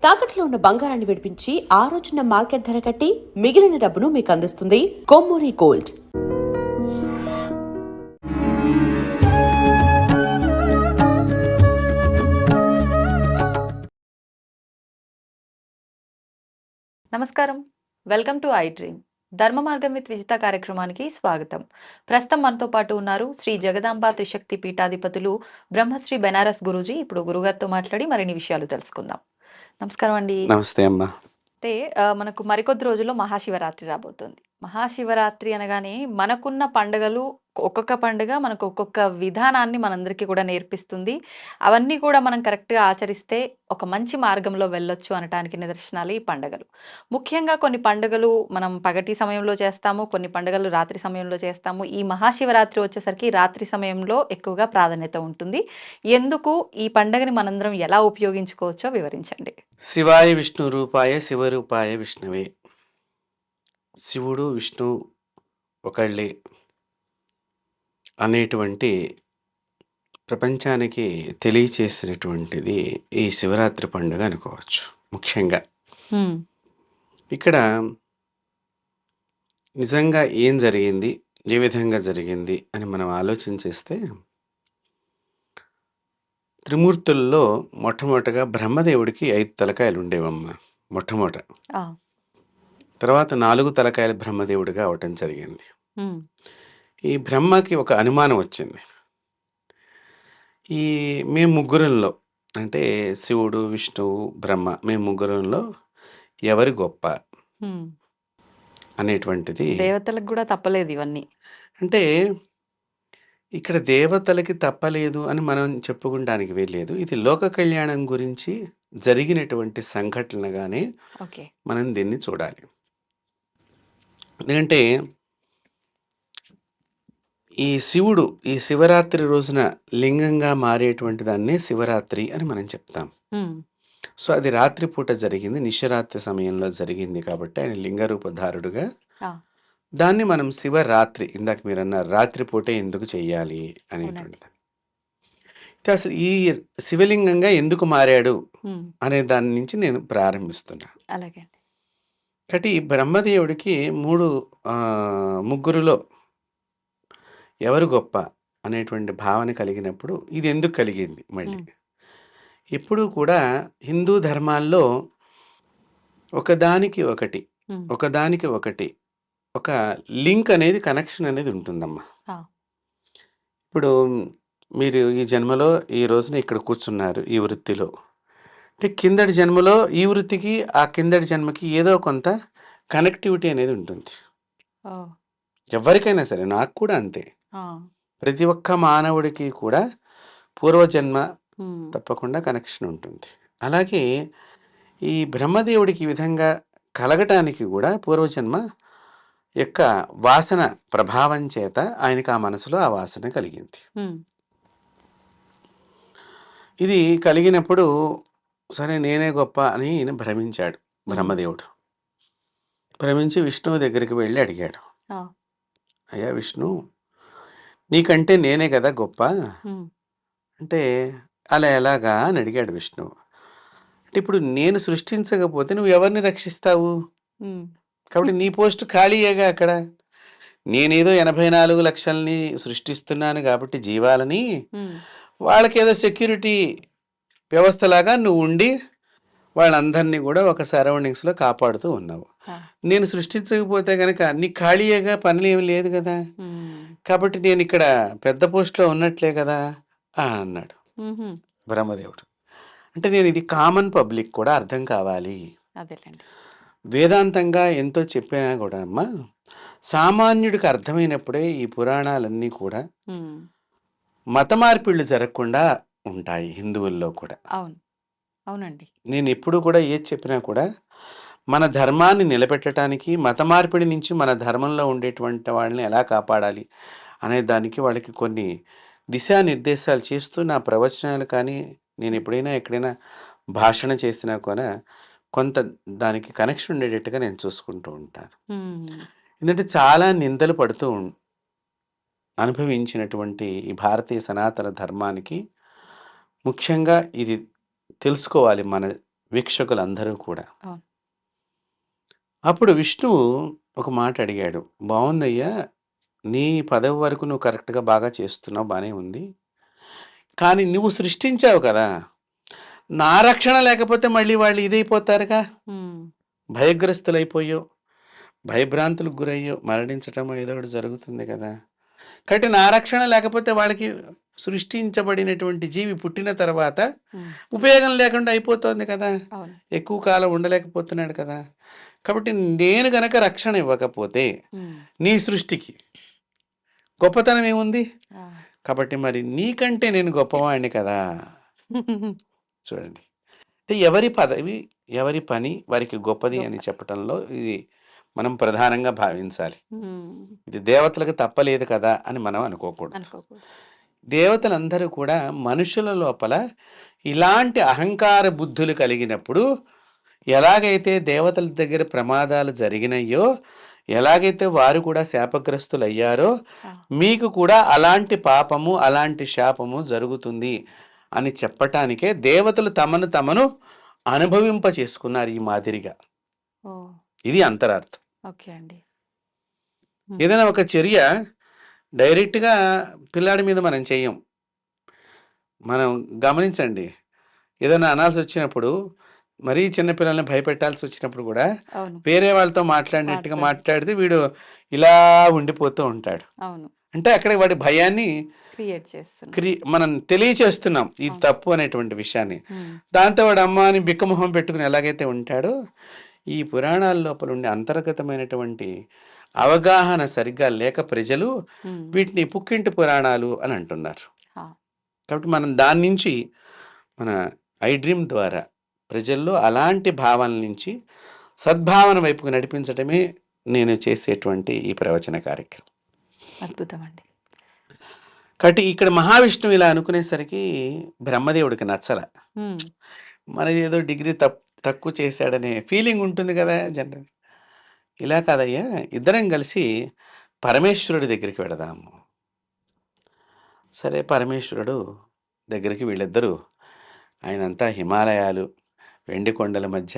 తాకట్లో ఉన్న బంగారాన్ని విడిపించి ఆ రోజున మార్కెట్ ధర కట్టి మిగిలిన డబ్బును మీకు అందిస్తుంది కొమ్మూరి గోల్డ్. నమస్కారం, వెల్కమ్ టు ఐ డ్రీమ్. ధర్మ మార్గం విత్ విజిత కార్యక్రమానికి స్వాగతం. ప్రస్తుతం మనతో పాటు ఉన్నారు శ్రీ జగదాంబ త్రిశక్తి పీఠాధిపతులు బ్రహ్మశ్రీ బెనారస్ గురూజీ. ఇప్పుడు గురుగారితో మాట్లాడి మరిన్ని విషయాలు తెలుసుకుందాం. నమస్కారం అండి. నమస్తే అమ్మా. అయితే మనకు మరికొద్ది రోజుల్లో మహాశివరాత్రి రాబోతుంది. మహాశివరాత్రి అనగానే మనకున్న పండుగలు ఒక్కొక్క పండుగ మనకు ఒక్కొక్క విధానాన్ని మనందరికీ కూడా నేర్పిస్తుంది. అవన్నీ కూడా మనం కరెక్ట్‌గా ఆచరిస్తే ఒక మంచి మార్గంలో వెళ్ళొచ్చు అనటానికి నిదర్శనాలు ఈ పండుగలు. ముఖ్యంగా కొన్ని పండుగలు మనం పగటి సమయంలో చేస్తాము. కొన్ని పండుగలు రాత్రి సమయంలో చేస్తాము. ఈ మహాశివరాత్రి వచ్చేసరికి రాత్రి సమయంలో ఎక్కువగా ప్రాధాన్యత ఉంటుంది. ఎందుకు ఈ పండుగని మనందరం ఎలా ఉపయోగించుకోవచ్చో వివరించండి. శివాయ విష్ణు రూపాయ శివరూపాయ విష్ణువే. శివుడు విష్ణు ఒకళ్ళే అనేటువంటి ప్రపంచానికి తెలియచేసినటువంటిది ఈ శివరాత్రి పండుగ అనుకోవచ్చు. ముఖ్యంగా ఇక్కడ నిజంగా ఏం జరిగింది, ఏ విధంగా జరిగింది అని మనం ఆలోచన చేస్తే, త్రిమూర్తుల్లో మొట్టమొదటగా బ్రహ్మదేవుడికి 5 తలకాయలు ఉండేవమ్మా మొట్టమొదట. తర్వాత 4 తలకాయల బ్రహ్మదేవుడిగా అవటం జరిగింది. ఈ బ్రహ్మకి ఒక అనుమానం వచ్చింది. మేము ముగ్గురంలో, అంటే శివుడు, విష్ణువు, బ్రహ్మ, మేము ముగ్గురంలో ఎవరి గొప్ప అనేటువంటిది. దేవతలకు కూడా తప్పలేదు ఇవన్నీ. అంటే ఇక్కడ దేవతలకి తప్పలేదు అని మనం చెప్పుకోవడానికి వీల్లేదు. ఇది లోక కళ్యాణం గురించి జరిగినటువంటి సంఘటనగానే మనం దీన్ని చూడాలి. ఎందుకంటే ఈ శివుడు ఈ శివరాత్రి రోజున లింగంగా మారేటువంటి దాన్నే శివరాత్రి అని మనం చెప్తాం. సో అది రాత్రిపూట జరిగింది, నిశరాత్రి సమయంలో జరిగింది కాబట్టి ఆయన లింగరూపధారుడుగా దాన్ని మనం శివరాత్రి, ఇందాక మీరు అన్నారు రాత్రిపూట ఎందుకు చెయ్యాలి అనేటువంటిది. అసలు ఈ శివలింగంగా ఎందుకు మారాడు అనే దాని నుంచి నేను ప్రారంభిస్తున్నా. అలాగే. కాబట్టి బ్రహ్మదేవుడికి ముగ్గురులో ఎవరు గొప్ప అనేటువంటి భావన కలిగినప్పుడు ఇది ఎందుకు కలిగింది మళ్ళీ? ఎప్పుడూ కూడా హిందూ ధర్మాల్లో ఒకదానికి ఒకటి ఒక లింక్ అనేది, కనెక్షన్ అనేది ఉంటుందమ్మా. ఇప్పుడు మీరు ఈ జన్మలో ఈ రోజున ఇక్కడ కూర్చున్నారు ఈ వృత్తిలో, అంటే కిందటి జన్మలో ఈ వృత్తికి ఆ కిందటి జన్మకి ఏదో కొంత కనెక్టివిటీ అనేది ఉంటుంది. ఎవరికైనా సరే, నాకు కూడా అంతే. ప్రతి ఒక్క మానవుడికి కూడా పూర్వజన్మ తప్పకుండా కనెక్షన్ ఉంటుంది. అలాగే ఈ బ్రహ్మదేవుడికి ఈ విధంగా కలగటానికి కూడా పూర్వజన్మ యొక్క వాసన ప్రభావం చేత ఆయనకి ఆ మనసులో ఆ వాసన కలిగింది. ఇది కలిగినప్పుడు సరే నేనే గొప్ప అని ఈయన భ్రమించాడు బ్రహ్మదేవుడు. భ్రమించి విష్ణువు దగ్గరికి వెళ్ళి అడిగాడు, అయ్యా విష్ణు, నీకంటే నేనే కదా గొప్ప అంటే, అలా ఎలాగా అని అడిగాడు విష్ణువు. అంటే ఇప్పుడు నేను సృష్టించకపోతే నువ్వు ఎవరిని రక్షిస్తావు? కాబట్టి నీ పోస్ట్ ఖాళీయేగా అక్కడ. నేనేదో 84 లక్షల్ని సృష్టిస్తున్నాను కాబట్టి జీవాలని, వాళ్ళకేదో సెక్యూరిటీ వ్యవస్థలాగా నువ్వు ఉండి వాళ్ళందరినీ కూడా ఒక సరౌండింగ్స్లో కాపాడుతూ ఉన్నావు. నేను సృష్టించకపోతే కనుక నీ ఖాళీయేగా, పనులు ఏమి లేదు కదా, కాబట్టి నేను ఇక్కడ పెద్ద పోస్ట్లో ఉన్నట్లే కదా అన్నాడు బ్రహ్మదేవుడు. అంటే నేను ఇది కామన్ పబ్లిక్ కూడా అర్థం కావాలి. వేదాంతంగా ఎంతో చెప్పినా కూడా అమ్మా, సామాన్యుడికి అర్థమైనప్పుడే ఈ పురాణాలన్నీ కూడా మత మార్పిళ్ళు జరగకుండా ఉంటాయి హిందువుల్లో కూడా. అవునండి. నేను ఎప్పుడు కూడా ఏది చెప్పినా కూడా మన ధర్మాన్ని నిలబెట్టడానికి, మత మార్పిడి నుంచి మన ధర్మంలో ఉండేటువంటి వాళ్ళని ఎలా కాపాడాలి అనే దానికి వాళ్ళకి కొన్ని దిశానిర్దేశాలు చేస్తూ నా ప్రవచనాలు కానీ, నేను ఎక్కడైనా భాషణ చేసినా కూడా కొంత దానికి కనెక్షన్ ఉండేటట్టుగా నేను చూసుకుంటూ ఉంటాను. ఎందుకంటే చాలా నిందలు పడుతూ అనుభవించినటువంటి ఈ భారతీయ సనాతన ధర్మానికి ముఖ్యంగా ఇది తెలుసుకోవాలి మన వీక్షకులందరూ కూడా. అవును. అప్పుడు విష్ణువు ఒక మాట అడిగాడు. బావుందయ్యా! నీ పదవి వరకు నువ్వు కరెక్ట్‌గా బాగా చేస్తున్నావు బానే ఉంది. కానీ నువ్వు సృష్టించావు కదా! నా రక్షణ లేకపోతే మళ్ళీ వాళ్ళు ఇదైపోతారుగా. హ్మ్. భయగ్రస్తులైపోయో, భయభ్రాంతులకు గురయ్యో, మరణించటమో ఏదో ఒకటి జరుగుతుంది కదా! కాబట్టి నా రక్షణ లేకపోతే వాళ్ళకి సృష్టించబడినటువంటి జీవి పుట్టిన తర్వాత హ్మ్. ఉపయోగం లేకుండా అయిపోతోంది కదా! అవును. ఎక్కువ కాలం ఉండలేకపోతున్నాడు కదా! కాబట్టి నేను గనక రక్షణ ఇవ్వకపోతే హ్మ్. నీ సృష్టికి గొప్పతనం ఏముంది? ఆ! కాబట్టి మరి నీకంటే నేను గొప్పవాడిని కదా! చూడండి. అంటే ఎవరి పదవి, ఎవరి పని వారికి గొప్పది అని గొప్ప. చెప్పటంలో ఇది మనం ప్రధానంగా భావించాలి. హ్మ్. ఇది దేవతలకు తప్పలేదు కదా అని మనం అనుకోకూడదు. అనుకోకూడదు. దేవతలందరూ కూడా మనుషుల లోపల ఇలాంటి అహంకార బుద్ధులు కలిగినప్పుడు ఎలాగైతే దేవతల దగ్గర ప్రమాదాలు జరిగినాయో, ఎలాగైతే వారు కూడా శాపగ్రస్తులయ్యారో, ఆ! మీకు కూడా అలాంటి పాపము, అలాంటి శాపము జరుగుతుంది అని చెప్పటానికే దేవతలు తమను అనుభవింప చేసుకున్నారు ఈ మాదిరిగా. ఓహ్! ఇది అంతరార్థం. ఓకే అండి. ఏదైనా ఒక చర్య డైరెక్ట్‌గా పిల్లాడి మీద మనం చెయ్యం. మనం గమనించండి. ఏదైనా అనాల్సొచ్చినప్పుడు మరీ చిన్న పిల్లల్ని భయపెట్టాల్సొచ్చినప్పుడు గూడా అవును. వేరే వాళ్ళతో మాట్లాడినట్టుగా మాట్లాడితే వీడు ఇలా ఉండిపోతూ ఉంటాడు. అవును. అంటే అక్కడ వాడి భయాన్ని క్రియేట్ చేస్తున్నారు. మనం తెలియచేస్తున్నాం ఇది అవును. తప్పు అనేటువంటి విషయాన్ని. హ్మ్. దాంతో వాడు అమ్మ అని బిక్కమొహం పెట్టుకుని ఎలాగైతే ఉంటాడో, ఈ పురాణాల లోపల ఉండే అంతర్గతమైనటువంటి అవగాహన సరిగ్గా లేక ప్రజలు హ్మ్. వీటిని పుక్కింటి పురాణాలు అని అంటున్నారు. ఆ! కాబట్టి మనం దాని నుంచి మన ఐ డ్రీమ్ ద్వారా ప్రజల్లో అలాంటి భావన నుంచి సద్భావన వైపుకు నడిపించడమే నేను చేసేటువంటి ఈ ప్రవచన కార్యక్రమం. అద్భుతం అండి. కాబట్టి ఇక్కడ మహావిష్ణువు ఇలా అనుకునేసరికి బ్రహ్మదేవుడికి నచ్చల. హ్మ్. మనది ఏదో డిగ్రీ తక్కువ చేశాడనే ఫీలింగ్ ఉంటుంది కదా జనరల్. ఇలా కాదయ్యా, ఇద్దరం కలిసి పరమేశ్వరుడి దగ్గరికి వెడదాము. సరే పరమేశ్వరుడు దగ్గరికి వీళ్ళిద్దరూ, ఆయనంతా హిమాలయాలు, వెండి కొండల మధ్య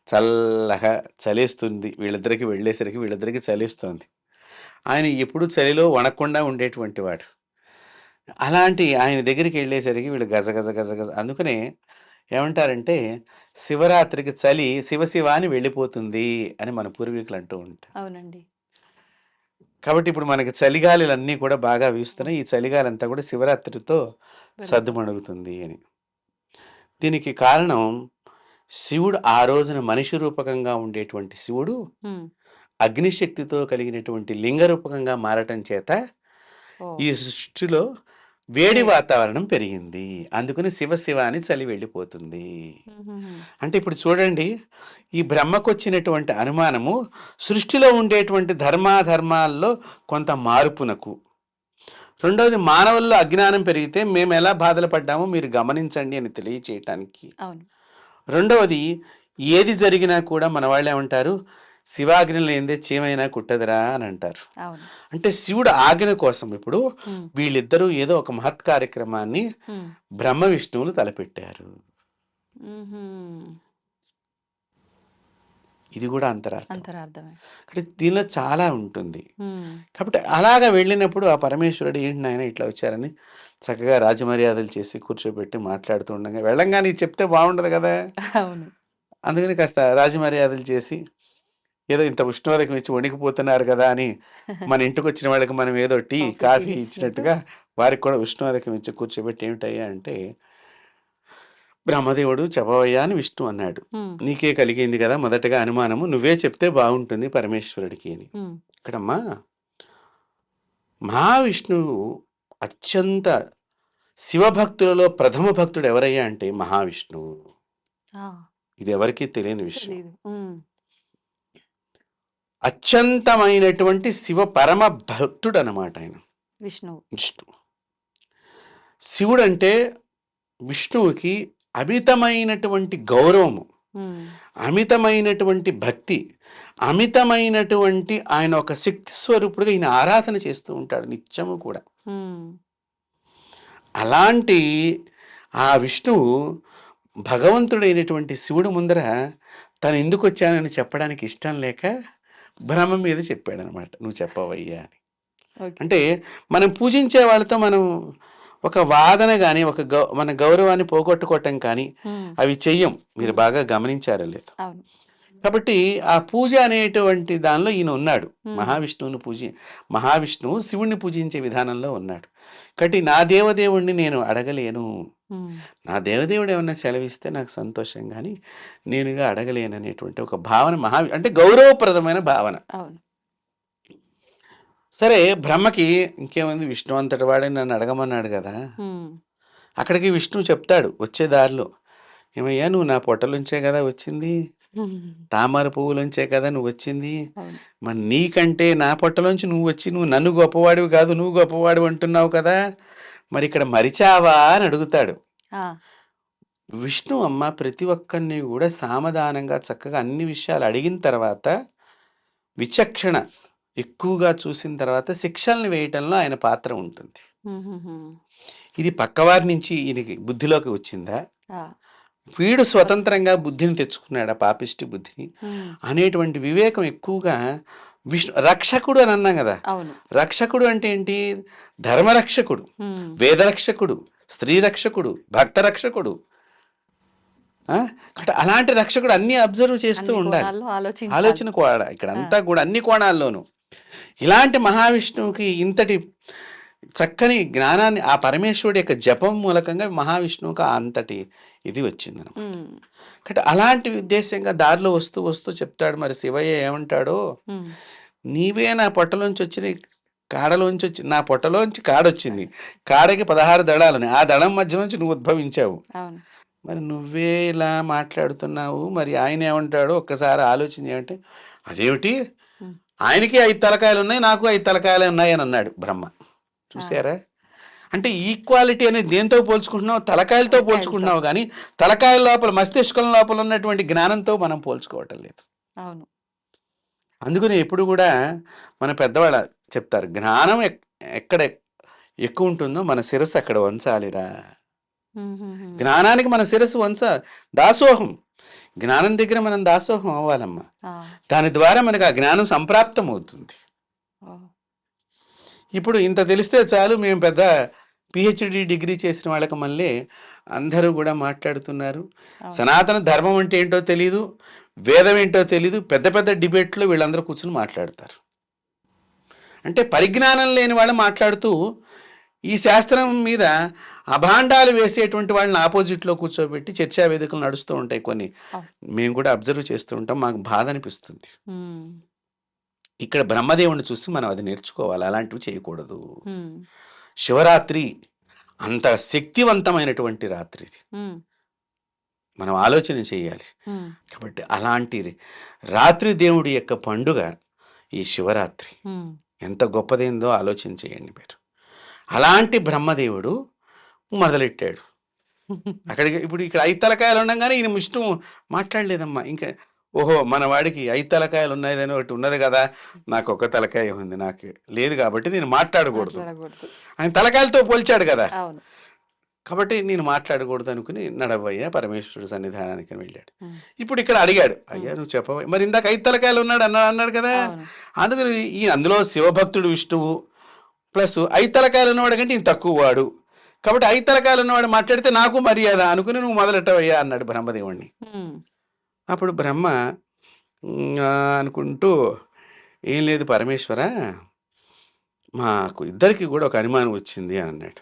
చల్లగా చలేస్తుంది. వీళ్ళిద్దరికి వెళ్ళేసరికి వీళ్ళిద్దరికి చలేస్తోంది. ఆయన ఎప్పుడూ చలిలో వణక్కుండా ఉండేటువంటి వాడు. అలాంటి ఆయన దగ్గరికి వెళ్ళేసరికి వీళ్ళు గజ గజ గజ గజ అందుకనే ఏమంటారంటే శివరాత్రికి చలి శివ అని వెళ్ళిపోతుంది అని మన పూర్వీకులు అంటూ ఉంటారు. అవునండి. కాబట్టి ఇప్పుడు మనకి చలిగాలులన్నీ కూడా బాగా వీస్తున్నాయి. ఈ చలిగాలంతా కూడా శివరాత్రితో వెల్ సద్దుమణుగుతుంది అని. దీనికి కారణం శివుడు ఆ రోజున మనిషి రూపకంగా ఉండేటువంటి శివుడు హ్మ్. అగ్నిశక్తితో కలిగినటువంటి లింగ రూపకంగా మారటం చేత ఓహ్! ఈ సృష్టిలో వేడి వేడి. వాతావరణం పెరిగింది. అందుకని శివ అని చలి వెళ్ళిపోతుంది. హుహుహు. అంటే ఇప్పుడు చూడండి, ఈ బ్రహ్మకొచ్చినటువంటి అనుమానము సృష్టిలో ఉండేటువంటి ధర్మాధర్మాల్లో కొంత మార్పునకు. రెండవది మానవుల్లో అజ్ఞానం పెరిగితే మేము ఎలా బాధలు పడ్డామో మీరు గమనించండి అని తెలియచేయటానికి. అవును. రెండవది ఏది జరిగినా కూడా మన వాళ్ళేమంటారు, శివాజ్ఞ లేనిదే చీమైనా కుట్టదురా అని అంటారు. అవును. అంటే శివుడు ఆజ్ఞ కోసం ఇప్పుడు హ్మ్. వీళ్ళిద్దరూ ఏదో ఒక మహత్ కార్యక్రమాన్ని హ్మ్. బ్రహ్మ విష్ణువులు తలపెట్టారు. హుహు. ఇది కూడా అంతరార్థం. అంతరార్థమే. అంటే దీనిలో చాలా ఉంటుంది. హ్మ్. కాబట్టి అలాగా వెళ్ళినప్పుడు ఆ పరమేశ్వరుడు ఏంటి నాయన ఇట్లా వచ్చారని చక్కగా రాజమర్యాదలు చేసి కూర్చోబెట్టి మాట్లాడుతూ ఉండగా వెళ్ళంగానే ఇది చెప్తే బాగుండదు కదా! అవును. అందుకని కాస్త రాజమర్యాదలు చేసి ఏదో ఇంత ఉష్ణోదకం ఇచ్చి వణికిపోతున్నారు కదా అని మన ఇంటికొచ్చిన వాళ్ళకి మనం ఏదో టీ, కాఫీ, టీ కాఫీ ఇచ్చినట్టు. ఇచ్చినట్టుగా వారికి కూడా ఉష్ణోదకం ఇచ్చి కూర్చోబెట్టి ఏమిటయ్యా అంటే, బ్రహ్మదేవుడు చెప్పవయ్యా అని విష్ణువు అన్నాడు. హ్మ్. నీకే కలిగింది కదా మొదటగా అనుమానము. నువ్వే చెప్తే బాగుంటుంది పరమేశ్వరుడికి అని. హ్మ్. ఇక్కడమ్మా మహావిష్ణువు అత్యంత శివభక్తులలో ప్రథమ భక్తుడు ఎవరయ్యా అంటే మహావిష్ణువు. ఆ! ఇది ఎవరికీ తెలియని విషయం. తెలీదు. హ్మ్. అత్యంతమైనటువంటి శివ పరమ భక్తుడనమాట ఆయన విష్ణువు. విష్ణువు. శివుడంటే విష్ణువుకి అమితమైనటువంటి గౌరవము, హ్మ్. అమితమైనటువంటి భక్తి, అమితమైనటువంటి ఆయన ఒక శక్తి స్వరూపుడుగా ఈయన ఆరాధన చేస్తూ ఉంటాడు నిత్యము కూడా. హ్మ్. అలాంటి ఆ విష్ణువు భగవంతుడైనటువంటి శివుడు ముందర తను ఎందుకు వచ్చానని చెప్పడానికి ఇష్టం లేక బ్రహ్మ మీద చెప్పాడనమాట, నువ్వు చెప్పవయ్యా అని. ఓకే. అంటే మనం పూజించే వాళ్ళతో మనం ఒక వాదన కానీ మన గౌరవాన్ని పోగొట్టుకోవటం కానీ హ్మ్. అవి చెయ్యం. మీరు బాగా గమనించారో లేదు. అవును. కాబట్టి ఆ పూజ అనేటువంటి దానిలో ఈయన ఉన్నాడు. హ్మ్. మహావిష్ణువు శివుణ్ణి పూజించే విధానంలో ఉన్నాడు. కాబట్టి నా దేవదేవుణ్ణి నేను అడగలేను, హ్మ్. నా దేవదేవుడు ఏమన్నా సెలవిస్తే నాకు సంతోషం కానీ నేనుగా అడగలేను అనేటువంటి ఒక భావన అంటే గౌరవప్రదమైన భావన. అవును. సరే, బ్రహ్మకి ఇంకేముంది, విష్ణు అంతటి వాడే నన్ను అడగమన్నాడు కదా. హ్మ్. అక్కడికి విష్ణువు చెప్తాడు వచ్చే దారిలో, ఏమయ్యా నువ్వు నా పొట్టలుంచే కదా వచ్చింది, తామర పువ్వులోంచే కదా నువ్వు వచ్చింది, అవును. మరి నీకంటే నా పొట్టలోంచి నువ్వు వచ్చి నువ్వు నన్ను గొప్పవాడివి కాదు నువ్వు గొప్పవాడివి అంటున్నావు కదా, మరి ఇక్కడ మరిచావా అని అడుగుతాడు. ఆ! విష్ణు అమ్మ ప్రతి ఒక్కరిని కూడా సామధానంగా చక్కగా అన్ని విషయాలు అడిగిన తర్వాత, విచక్షణ ఎక్కువగా చూసిన తర్వాత శిక్షల్ని వేయటంలో ఆయన పాత్ర ఉంటుంది. హుహుహు. ఇది పక్కవారి నుంచి ఈయనకి బుద్ధిలోకి వచ్చిందా, ఆ! వీడు స్వతంత్రంగా బుద్ధిని తెచ్చుకున్నాడా, పాపిష్టి బుద్ధిని హ్మ్. అనేటువంటి వివేకం ఎక్కువగా రక్షకుడు అని అన్నాం కదా. అవును. రక్షకుడు అంటే ఏంటి, ధర్మరక్షకుడు, హ్మ్. వేదరక్షకుడు, స్త్రీ రక్షకుడు, భక్త రక్షకుడు. అంటే అలాంటి రక్షకుడు అన్ని అబ్జర్వ్ చేస్తూ అన్ని ఉండాలి. కోణాల్లో ఆలోచించాలి. ఆలోచన కూడా ఇక్కడ ఆ! అంతా కూడా అన్ని కోణాల్లోనూ ఇలాంటి మహావిష్ణువుకి ఇంతటి చక్కని జ్ఞానాన్ని ఆ పరమేశ్వరుడి యొక్క జపం మూలకంగా మహావిష్ణువుకి అంతటి ఇది వచ్చిందనమాట. హ్మ్. కాబట్టి అలాంటి ఉద్దేశంగా దారిలో వస్తూ వస్తూ చెప్తాడు, మరి శివయ్య ఏమంటాడో, హ్మ్. నీవే నా పొట్టలోంచి వచ్చిన కాడలోంచి వచ్చి నా పొట్టలోంచి కాడొచ్చింది, కాడకి 16 దళాలని, ఆ దళం మధ్య నుంచి నువ్వు ఉద్భవించావు, అవును. మరి నువ్వే ఇలా మాట్లాడుతున్నావు, మరి ఆయన ఏమంటాడో ఒక్కసారి ఆలోచించి, అదేమిటి హ్మ్. ఆయనకి 5 తలకాయలు ఉన్నాయి నాకు 5 తలకాయలు ఉన్నాయి అని అన్నాడు బ్రహ్మ. ఆ! చూసారా, అంటే ఈక్వాలిటీ అనేది దేంతో పోల్చుకుంటున్నావు, తలకాయలతో తలకాయలతో. పోల్చుకుంటున్నావు కానీ తలకాయల లోపల మస్తిష్కం లోపల ఉన్నటువంటి జ్ఞానంతో మనం పోల్చుకోవటం లేదు. అవును. అందుకని ఎప్పుడు కూడా మన పెద్దవాళ్ళ చెప్తారు, జ్ఞానం ఎక్కడ ఎక్కువ ఉంటుందో మన శిరస్సు అక్కడ వంచాలిరా. హుహుహు. జ్ఞానానికి మన శిరస్సు దాసోహం, జ్ఞానం దగ్గర మనం దాసోహం అవ్వాలమ్మా. ఆ! దాని ద్వారా మనకు ఆ జ్ఞానం సంప్రాప్తం అవుతుంది. ఓహ్! ఇప్పుడు ఇంత తెలిస్తే చాలు, మేము పెద్ద పిహెచ్డి డిగ్రీ చేసిన వాళ్ళకి మళ్ళీ అందరూ కూడా మాట్లాడుతున్నారు, అవును. సనాతన ధర్మం అంటే ఏంటో తెలీదు, వేదం ఏంటో తెలీదు, పెద్ద పెద్ద డిబేట్లో వీళ్ళందరూ కూర్చుని మాట్లాడతారు. అంటే పరిజ్ఞానం లేని వాళ్ళు మాట్లాడుతూ ఈ శాస్త్రం మీద అభాండాలు వేసేటువంటి వాళ్ళని ఆపోజిట్లో కూర్చోబెట్టి చర్చా వేదికలు నడుస్తూ ఉంటాయి కొన్ని, అవును. మేము కూడా అబ్జర్వ్ చేస్తూ ఉంటాం, మాకు బాధ అనిపిస్తుంది. హ్మ్. ఇక్కడ బ్రహ్మదేవుని చూసి మనం అది నేర్చుకోవాలి, అలాంటివి చేయకూడదు. హ్మ్. శివరాత్రి అంత శక్తివంతమైనటువంటి రాత్రి ఇది, హ్మ్. మనం ఆలోచన చేయాలి. హ్మ్. కాబట్టి అలాంటి రాత్రి దేవుడి యొక్క పండుగ ఈ శివరాత్రి హ్మ్. ఎంత గొప్పదైందో ఆలోచన చేయండి మీరు. అలాంటి బ్రహ్మదేవుడు మొదలెట్టాడు అక్కడికి. ఇప్పుడు ఇక్కడ 5 తలకాయలు ఉండగానే ఈయన విష్ణు మాట్లాడలేదమ్మా ఇంకా, ఓహో మన వాడికి 5 తలకాయలు ఉన్నాయని ఒకటి ఉన్నది కదా, నాకు ఒక తలకాయ ఉంది, నాకు లేదు కాబట్టి నేను మాట్లాడకూడదు. మాట్లాడకూడదు. ఆయన తలకాయలతో పోల్చాడు కదా, అవును. కాబట్టి నేను మాట్లాడకూడదు అనుకుని నడవయ్యా పరమేశ్వరుడు సన్నిధానానికి వెళ్ళాడు. హ్మ్. ఇప్పుడు ఇక్కడ అడిగాడు, అయ్యా నువ్వు చెప్పవయ్యా, మరి ఇందాక 5 తలకాయలు అన్నాడు కదా. అవును. అందుకని ఈ అందులో శివభక్తుడు విష్ణువు ప్లస్ 5 తలకాయలు ఉన్నవాడు కంటే ఈయన తక్కువ వాడు, కాబట్టి 5 తలకాయలు ఉన్నవాడు మాట్లాడితే నాకు మర్యాద అనుకుని నువ్వు మొదలెట్టవయ్యా అన్నాడు బ్రహ్మదేవుణ్ణి. హ్మ్. అప్పుడు బ్రహ్మ అనుకుంటూ, ఏం లేదు పరమేశ్వర, మాకు ఇద్దరికి కూడా ఒక అనుమానం వచ్చింది అని అన్నాడు.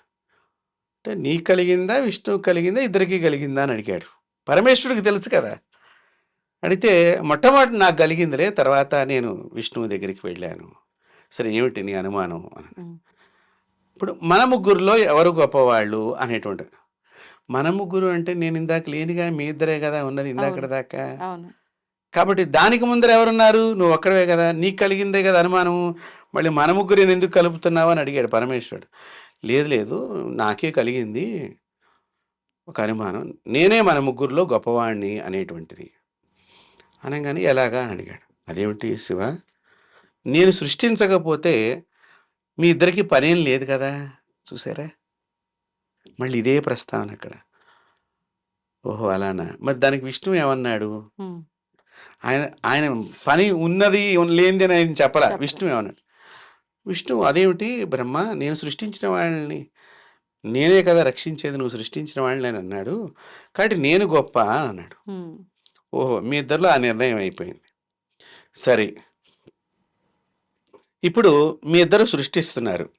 అంటే నీకు కలిగిందా విష్ణువు కలిగిందా ఇద్దరికి కలిగిందా అని అడిగాడు. పరమేశ్వరుడికి తెలుసు కదా. అడిగితే మొట్టమొదటి నాకు కలిగిందిలే, తర్వాత నేను విష్ణువు దగ్గరికి వెళ్ళాను. సరే ఏమిటి నీ అనుమానం అని. హ్మ్. ఇప్పుడు మన ముగ్గురులో ఎవరు గొప్పవాళ్ళు అనేటువంటి, మన ముగ్గురు అంటే నేను ఇందాక లేనిగా మీ ఇద్దరే కదా ఉన్నది ఇందాక అవును. దాకా, అవును. కాబట్టి దానికి ముందర ఎవరున్నారు, నువ్వు ఒక్కడవే కదా, నీకు కలిగిందే కదా అనుమానము, మళ్ళీ మన ముగ్గురు ఎందుకు కలుపుతున్నావు అని అడిగాడు పరమేశ్వరుడు. లేదు లేదు నాకే కలిగింది ఒక అనుమానం, నేనే మన ముగ్గురులో గొప్పవాణ్ణి అనేటువంటిది అనగానే ఎలాగా అని అడిగాడు. అదేమిటి శివ, నేను సృష్టించకపోతే మీ ఇద్దరికి పనేం లేదు కదా. చూసారా, మళ్ళీ ఇదే ప్రస్తావన అక్కడ. ఓహో! అలానా? మరి దానికి విష్ణువు ఏమన్నాడు? హ్మ్. ఆయన ఆయన పని ఉన్నది, లేనిది అని ఆయన చెప్పలా. చెప్పలే. విష్ణువు ఏమన్నాడు? విష్ణువు అదేమిటి బ్రహ్మ, నేను సృష్టించిన వాళ్ళని నేనే కదా రక్షించేది, నువ్వు సృష్టించిన వాళ్ళని అని అన్నాడు. కాబట్టి నేను గొప్ప అని అన్నాడు. హ్మ్. ఓహో! మీ ఇద్దరిలో ఆ నిర్ణయం అయిపోయింది. సరే. ఇప్పుడు మీ ఇద్దరు సృష్టిస్తున్నారు.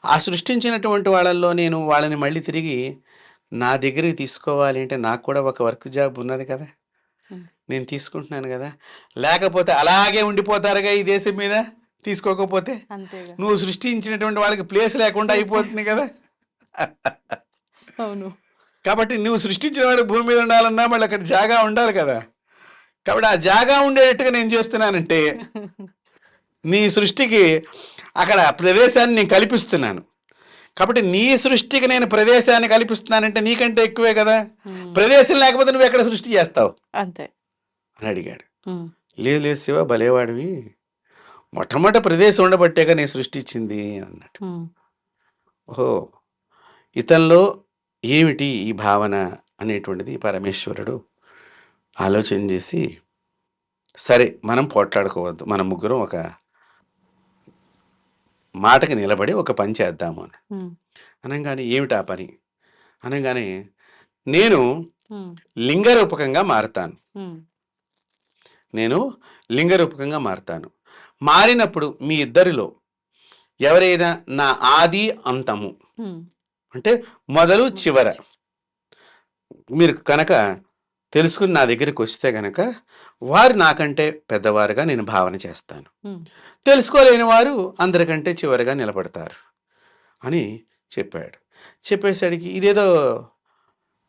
ఆ సృష్టించినటువంటి వాళ్ళల్లో నేను వాళ్ళని మళ్ళీ తిరిగి నా దగ్గరికి తీసుకోవాలి అంటే నాకు కూడా ఒక వర్క్ జాబ్ ఉన్నది కదా! హ్మ్. నేను తీసుకుంటున్నాను గదా! లేకపోతే అలాగే ఉండిపోతారుగా ఈ దేశం మీద తీసుకోకపోతే. అంతేగా. నువ్వు సృష్టించినటువంటి వాళ్ళకి ప్లేస్ లేకుండా ప్లేస్ అయిపోతుంది గదా! అవును. కాబట్టి నువ్వు సృష్టించిన వాడు భూమి మీద ఉండాలన్నా మళ్ళీ అక్కడ జాగా ఉండాలి కదా! కాబట్టి ఆ జాగా ఉండేటట్టుగా నేను చేస్తున్నానంటే నీ సృష్టికి అక్కడ ప్రదేశాన్ని నేను కల్పిస్తున్నాను. కాబట్టి నీ సృష్టికి నేను ప్రదేశాన్ని కల్పిస్తున్నానంటే నీకంటే ఎక్కువే కదా! హ్మ్. ప్రదేశం లేకపోతే నువ్వెక్కడ సృష్టి చేస్తావు? అంతే. అని అడిగాడు. హ్మ్. లేదు లేదు శివ భలేవాడివి. మొట్టమొదట ప్రదేశం ఉండబట్టేగా నేను సృష్టించింది అన్నాడు. హ్మ్. ఓహో! ఇతనిలో ఏమిటి ఈ భావన అనేటువంటిది పరమేశ్వరుడు ఆలోచన చేసి, సరే మనం పోట్లాడుకోవద్దు. మనం ముగ్గురం ఒక మాటకి నిలబడి ఒక పని చేద్దాము అని. హ్మ్. అనంగానే ఏమిటా పని? అనంగానే నేను హ్మ్. లింగరూపకంగా మారతాను. హ్మ్. నేను లింగరూపకంగా మారతాను. మారినప్పుడు మీ ఇద్దరిలో ఎవరైనా నా ఆది అంతము హ్మ్. అంటే మొదలు చివర మీరు కనుక తెలుసుకుని నా దగ్గరికి వస్తే గనక వారు నాకంటే పెద్దవారుగా నేను భావన చేస్తాను. హ్మ్. తెలుసుకోలేని వారు అందరికంటే చివరగా నిలబడతారు అని చెప్పాడు. చెప్పేసరికి ఇదేదో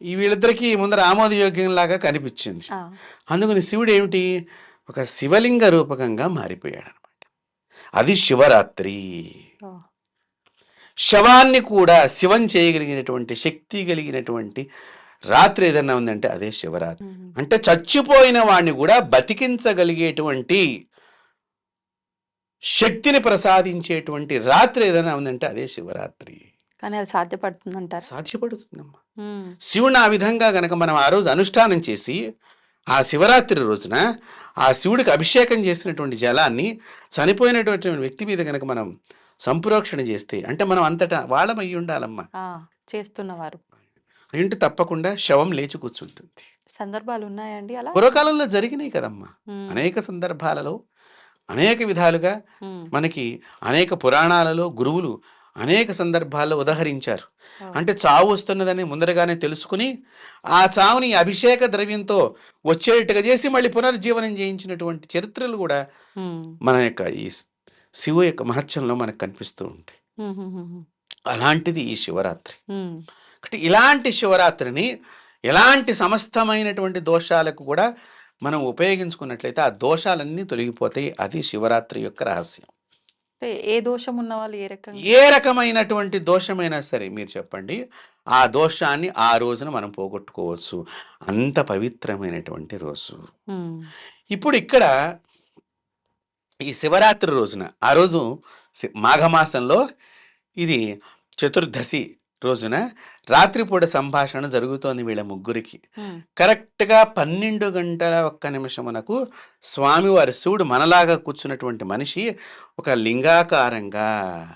ఈ వీళ్ళిద్దరికీ ముందర ఆమోదయోగ్యంలాగా కనిపించింది. ఆ! అందుకని శివుడు ఏమిటి ఒక శివలింగ రూపకంగా మారిపోయాడనమాట. అది శివరాత్రి. ఓహ్! శవాన్ని కూడా శివం చేయగలిగినటువంటి శక్తి కలిగినటువంటి రాత్రి ఏదన్నా ఉందంటే అదే శివరాత్రి. హుహు. అంటే చచ్చిపోయిన వాడిని కూడా బతికించగలిగేటువంటి శక్తిని ప్రసాదించేటువంటి రాత్రి ఏదైనా ఉందంటే అదే శివరాత్రి. కానీ అది సాధ్యపడుతుందంటారా? సాధ్యపడుతుందమ్మా. హ్మ్. శివుని ఆ విధంగా గనక మనం ఆ రోజు అనుష్ఠానం చేసి ఆ శివరాత్రి రోజున ఆ శివుడికి అభిషేకం చేసినటువంటి జలాన్ని చనిపోయినటువంటి వ్యక్తి మీద గనక మనం సంప్రోక్షణ చేస్తే అంటే మనం అంతటా వాళ్ళమై ఉండాలమ్మా. ఆ! చేస్తున్నవారు. ఏంటి తప్పకుండా శవం లేచి కూర్చుంటుంది. సందర్భాలున్నాయండి అలా? పూర్వకాలంలో జరిగినాయి కదమ్మా. హ్మ్. అనేక సందర్భాలలో అనేక విధాలుగా హ్మ్. మనకి అనేక పురాణాలలో గురువులు అనేక సందర్భాల్లో ఉదహరించారు. ఓహ్! అంటే చావు వస్తున్నదని ముందరగానే తెలుసుకుని ఆ చావుని అభిషేక ద్రవ్యంతో వచ్చేటట్టుగా చేసి మళ్ళీ పునర్జీవనం చేయించినటువంటి చరిత్రలు కూడా హ్మ్. మన యొక్క ఈ శివు యొక్క మహత్యంలో మనకు కనిపిస్తూ ఉంటాయి. హుహుహుహు. అలాంటిది ఈ శివరాత్రి. హ్మ్. అంటే ఇలాంటి శివరాత్రిని ఎలాంటి సమస్తమైనటువంటి దోషాలకు కూడా మనం ఉపయోగించుకున్నట్లయితే ఆ దోషాలన్నీ తొలగిపోతాయి. అది శివరాత్రి యొక్క రహస్యం. అంటే ఏ దోషం ఉన్నవాళ్ళు ఏ రకంగా? ఏ రకమైనటువంటి దోషమైనా సరే మీరు చెప్పండి. ఆ దోషాన్ని ఆ రోజున మనం పోగొట్టుకోవచ్చు. అంత పవిత్రమైనటువంటి రోజు. హ్మ్. ఇప్పుడు ఇక్కడ ఈ శివరాత్రి రోజున ఆ రోజు మాఘమాసంలో ఇది చతుర్దశి రోజున రాత్రిపూట సంభాషణ జరుగుతోంది వీళ్ళ ముగ్గురికి. హ్మ్. కరెక్ట్‌గా 12:01 స్వామివారి శివుడు మనలాగా కూర్చున్నటువంటి మనిషి ఒక లింగాకారంగా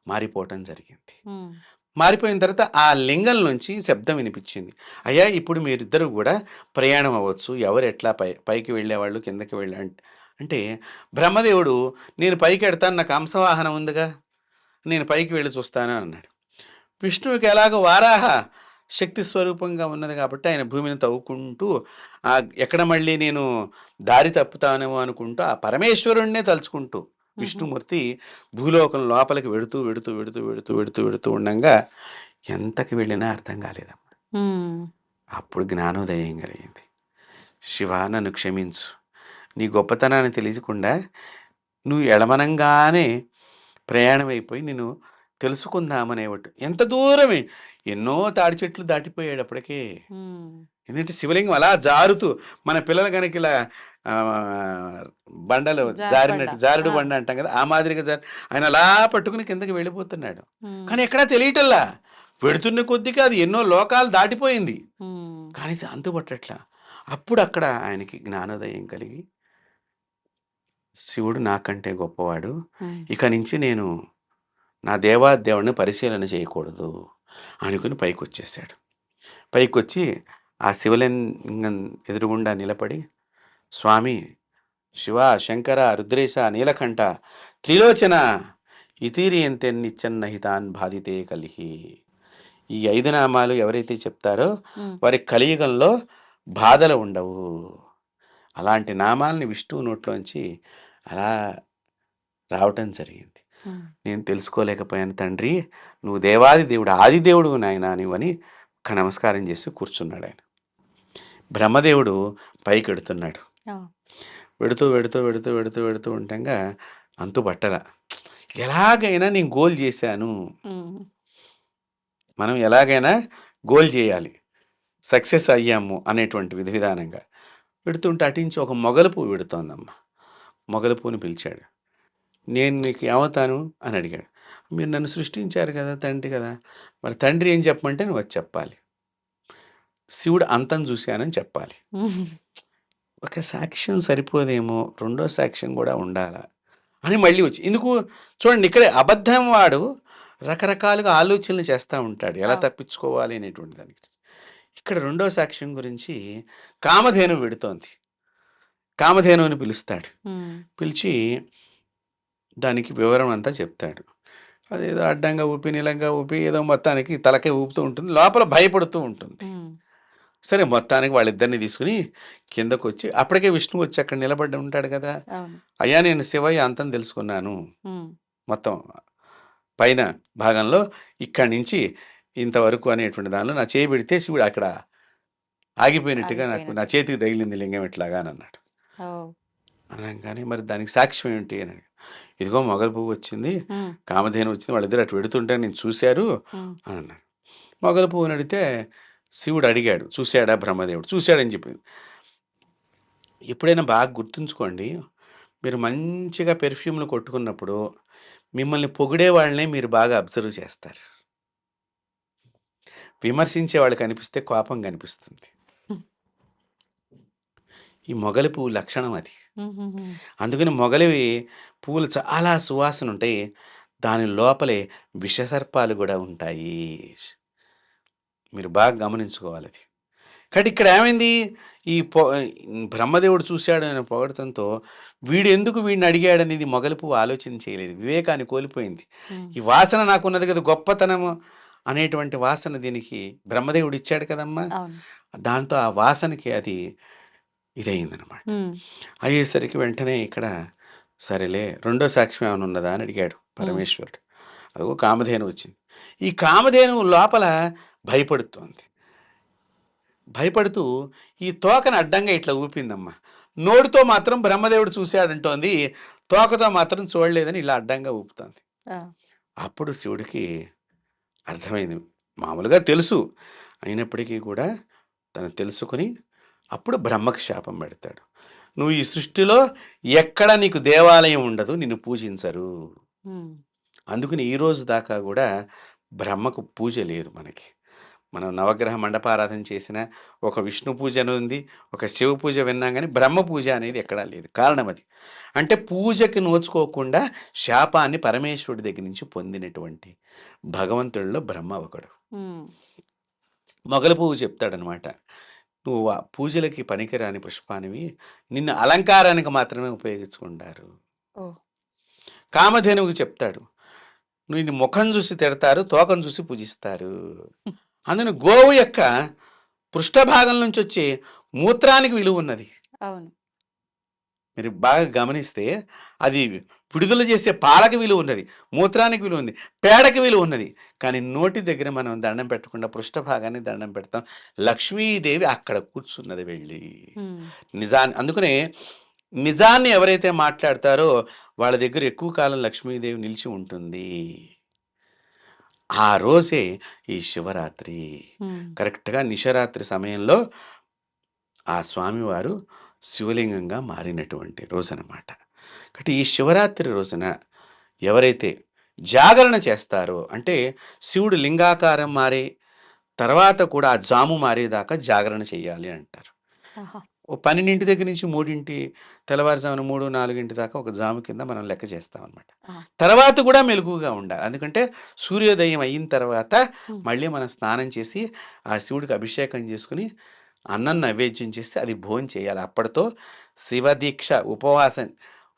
మారిపోవటం జరిగింది. హ్మ్. మారిపోయిన తర్వాత ఆ లింగం నుంచి శబ్దం వినిపించింది. అయ్యా! ఇప్పుడు మీరిద్దరూ గూడా ప్రయాణం అవ్వచ్చు. ఎవరు ఎట్లా పైకి వెళ్ళేవాళ్ళు, కిందకి అంటే బ్రహ్మదేవుడు నేను పైకెడతాను నాకు హంసవాహనం ఉందిగా. నేను పైకి వెళ్లి చూస్తాను అన్నాడు. విష్ణువుకి ఎలాగో వారాహ శక్తి స్వరూపంగా ఉన్నది కాబట్టి ఆయన భూమిని తవ్వుకుంటూ ఎక్కడ మళ్ళీ నేను దారి తప్పుతానేమో అనుకుంటూ ఆ పరమేశ్వరుడినే తలుచుకుంటూ హుహు. విష్ణుమూర్తి భూలోకం లోపలికి వెడుతూ ఉండంగా ఎంతకి వెళ్ళినా అర్థం కాలేదమ్మా. హ్మ్. అప్పుడు జ్ఞానోదయం కలిగింది. శివ నన్ను క్షమించు. నీ గొప్పతనాన్ని తెలియకుండా నువ్వు ఎడమనంగానే ప్రయాణం అయిపోయి నేను తెలుసుకుందామనేవాడు. ఎంత దూరమే ఎన్నో తాడి చెట్లు దాటిపోయాడు అప్పటికే. హ్మ్. ఎందుకంటే శివలింగం అలా జారుతూ మన పిల్లలు గనక ఇలా బండలు జారుబండ. జారినట్టు జారుడు ఆ! బండ అంటాం కదా! ఆ మాదిరిగా ఆయన అలా పట్టుకుని కిందకి వెళ్ళిపోతున్నాడు. హ్మ్. కానీ ఎక్కడా తెలియటల్లా. వెడుతున్న కొద్దిగా అది ఎన్నో లోకాలు దాటిపోయింది. హ్మ్. కానీ ఇది అంతుపట్టట్లా. అప్పుడు అక్కడ ఆయనకి జ్ఞానోదయం కలిగి, శివుడు నాకంటే గొప్పవాడు. ఇక నుంచి నేను నా దేవాదేవుడిని పరిశీలన చేయకూడదు అనుకుని పైకొచ్చేసాడు. పైకొచ్చి ఆ శివలింగం ఎదురుగుండా నిలబడి, స్వామి శివ, శంకర, రుద్రేశ, నీలకంఠ, త్రిలోచన ఇతీరియంతెన్నిచ్చన్నహితాన్ బాధితే కలిహి. ఈ 5 నామాలు ఎవరైతే చెప్తారో వారి కలియుగంలో బాధలు ఉండవు. అలాంటి నామాల్ని విష్ణువు నోట్లోంచి అలా రావటం జరిగింది. నేను తెలుసుకోలేకపోయాను తండ్రి, నువ్వు దేవాది దేవుడు, ఆది దేవుడు నాయనా నువ్వని ఒక నమస్కారం చేసి కూర్చున్నాడు ఆయన. బ్రహ్మదేవుడు పైకెడుతున్నాడు. వెడుతూ వెడుతూ వెడుతూ వెడుతూ వెడుతూ ఉండగా అంతు పట్టల. ఎలాగైనా నేను గోల్ చేశాను, మనం ఎలాగైనా గోల్ చేయాలి, సక్సెస్ అయ్యాము అనేటువంటి విధానంగా పెడుతుంటే అటించి ఒక మొగలు పువ్వు పెడుతోందమ్మ. మొగలు పువ్వుని పిలిచాడు. నేను నీకు ఏమవుతాను అని అడిగాడు. మీరు నన్ను సృష్టించారు కదా, తండ్రి కదా, మరి తండ్రి ఏం చెప్పమంటే నువ్వు అది చెప్పాలి. శివుడు అంతం చూశానని చెప్పాలి. ఒక సాక్ష్యం సరిపోదేమో, రెండో సాక్ష్యం కూడా ఉండాలా అని మళ్ళీ వచ్చి, ఎందుకు చూడండి ఇక్కడే అబద్ధం వాడు రకరకాలుగా ఆలోచనలు చేస్తూ ఉంటాడు ఎలా తప్పించుకోవాలి అనేటువంటి దానికి. ఇక్కడ రెండో సాక్ష్యం గురించి కామధేను పెడుతోంది. కామధేనుని పిలుస్తాడు. పిలిచి దానికి వివరం అంతా చెప్తాడు. అదేదో అడ్డంగా ఊపి నీలంగా ఊపి ఏదో మొత్తానికి తలకే ఊపుతూ ఉంటుంది, లోపల భయపడుతూ ఉంటుంది. సరే మొత్తానికి వాళ్ళిద్దరిని తీసుకుని కిందకు వచ్చి, అప్పటికే విష్ణువు వచ్చి అక్కడ నిలబడి ఉంటాడు కదా. అయ్యా నేను శివయ్య అంతం తెలుసుకున్నాను, మొత్తం పైన భాగంలో ఇక్కడి నుంచి ఇంతవరకు అనేటువంటి దానిలో నా చేయి పెడితే శివుడు అక్కడ ఆగిపోయినట్టుగా నాకు నా చేతికి తగిలింది లింగం ఎట్లాగా అని అన్నాడు. అనగానే మరి దానికి సాక్ష్యం ఏంటి అని, ఇదిగో మొగలు పువ్వు వచ్చింది, కామధేను వచ్చింది, వాళ్ళిద్దరు అటు పెడుతుంటే నేను చూశారు అని అన్నాడు. మొగలు పువ్వుని అడిగితే శివుడు అడిగాడు, చూశాడా బ్రహ్మదేవుడు? చూశాడని చెప్పింది. ఎప్పుడైనా బాగా గుర్తుంచుకోండి, మీరు మంచిగా పెర్ఫ్యూమ్లు కొట్టుకున్నప్పుడు మిమ్మల్ని పొగిడే వాళ్ళనే మీరు బాగా అబ్జర్వ్ చేస్తారు. విమర్శించే వాళ్ళు కనిపిస్తే కోపం కనిపిస్తుంది. ఈ మొగలి పువ్వు లక్షణం అది. అందుకని మొగలివి పువ్వులు చాలా సువాసన ఉంటాయి, దాని లోపలే విషసర్పాలు కూడా ఉంటాయి. మీరు బాగా గమనించుకోవాలి అది. కాబట్టి ఇక్కడ ఏమైంది, ఈ బ్రహ్మదేవుడు చూశాడు అనే పొగడతంతో వీడు ఎందుకు వీడిని అడిగాడనేది మొగలి పువ్వు ఆలోచన చేయలేదు, వివేకాన్ని కోల్పోయింది. ఈ వాసన నాకున్నది కదా, గొప్పతనము అనేటువంటి వాసన దీనికి బ్రహ్మదేవుడు ఇచ్చాడు కదమ్మా, దాంతో ఆ వాసనకి అది ఇదయిందనమాట. అయ్యేసరికి వెంటనే ఇక్కడ సరేలే రెండో సాక్ష్యం ఏమైనా ఉన్నదా అని అడిగాడు పరమేశ్వరుడు. అదిగో కామధేను వచ్చింది. ఈ కామధేను లోపల భయపడుతోంది. భయపడుతూ ఈ తోకను అడ్డంగా ఇట్లా ఊపిందమ్మా. నోటితో మాత్రం బ్రహ్మదేవుడు చూశాడంటోంది, తోకతో మాత్రం చూడలేదని ఇలా అడ్డంగా ఊపుతోంది. అప్పుడు శివుడికి అర్థమైంది, మామూలుగా తెలుసు అయినప్పటికీ కూడా తను తెలుసుకుని అప్పుడు బ్రహ్మకు శాపం పెడతాడు. నువ్వు ఈ సృష్టిలో ఎక్కడ నీకు దేవాలయం ఉండదు, నిన్ను పూజించరు. అందుకని ఈ రోజు దాకా కూడా బ్రహ్మకు పూజ లేదు మనకి. మనం నవగ్రహ మండపారాధన చేసిన ఒక విష్ణు పూజ ఉంది, ఒక శివ పూజ విన్నాం, కానీ బ్రహ్మ పూజ అనేది ఎక్కడా లేదు. కారణం అది అంటే పూజకి నోచుకోకుండా శాపాన్ని పరమేశ్వరుడి దగ్గర నుంచి పొందినటువంటి భగవంతుడిలో బ్రహ్మ ఒకడు. మొగలి పువ్వు చెప్తాడనమాట, నువ్వు ఆ పూజలకి పనికిరాని పుష్పానివి, నిన్ను అలంకారానికి మాత్రమే ఉపయోగించుకుంటారు. కామధేనువుకి చెప్తాడు, నువ్వు నీ ముఖం చూసి తిడతారు, తోకను చూసి పూజిస్తారు. అందుకని గోవు యొక్క పృష్ఠభాగం నుంచి వచ్చే మూత్రానికి విలువ ఉన్నది. మీరు బాగా గమనిస్తే అది విడుదల చేసే పాలకి విలువ ఉన్నది, మూత్రానికి విలువ ఉంది, పేడకి విలువ ఉన్నది. కానీ నోటి దగ్గర మనం దండం పెట్టకుండా పృష్ఠభాగాన్ని దండం పెడతాం. లక్ష్మీదేవి అక్కడ కూర్చున్నది వెళ్ళి అందుకనే నిజాన్ని ఎవరైతే మాట్లాడతారో వాళ్ళ దగ్గర ఎక్కువ కాలం లక్ష్మీదేవి నిలిచి ఉంటుంది. ఆ రోజే ఈ శివరాత్రి, కరెక్ట్గా నిశరాత్రి సమయంలో ఆ స్వామివారు శివలింగంగా మారినటువంటి రోజు అన్నమాట. కాబట్టి ఈ శివరాత్రి రోజున ఎవరైతే జాగరణ చేస్తారో, అంటే శివుడు లింగాకారం మారి తర్వాత కూడా ఆ జాము మారేదాకా జాగరణ చేయాలి అంటారు. ఆహా! ఓ 12 దగ్గర నుంచి 3 తెల్లవారుజామున 3, 4 దాకా ఒక జాము కింద మనం లెక్క చేస్తామనమాట. ఆ! తర్వాత కూడా మెలకువగా ఉండాలి. ఎందుకంటే సూర్యోదయం అయిన తర్వాత హ్మ్. మళ్ళీ మనం స్నానం చేసి ఆ శివుడికి అభిషేకం చేసుకొని అన్నం నైవేద్యం చేస్తే అది భోంచేయాలి. అప్పటితో శివదీక్ష ఉపవాసం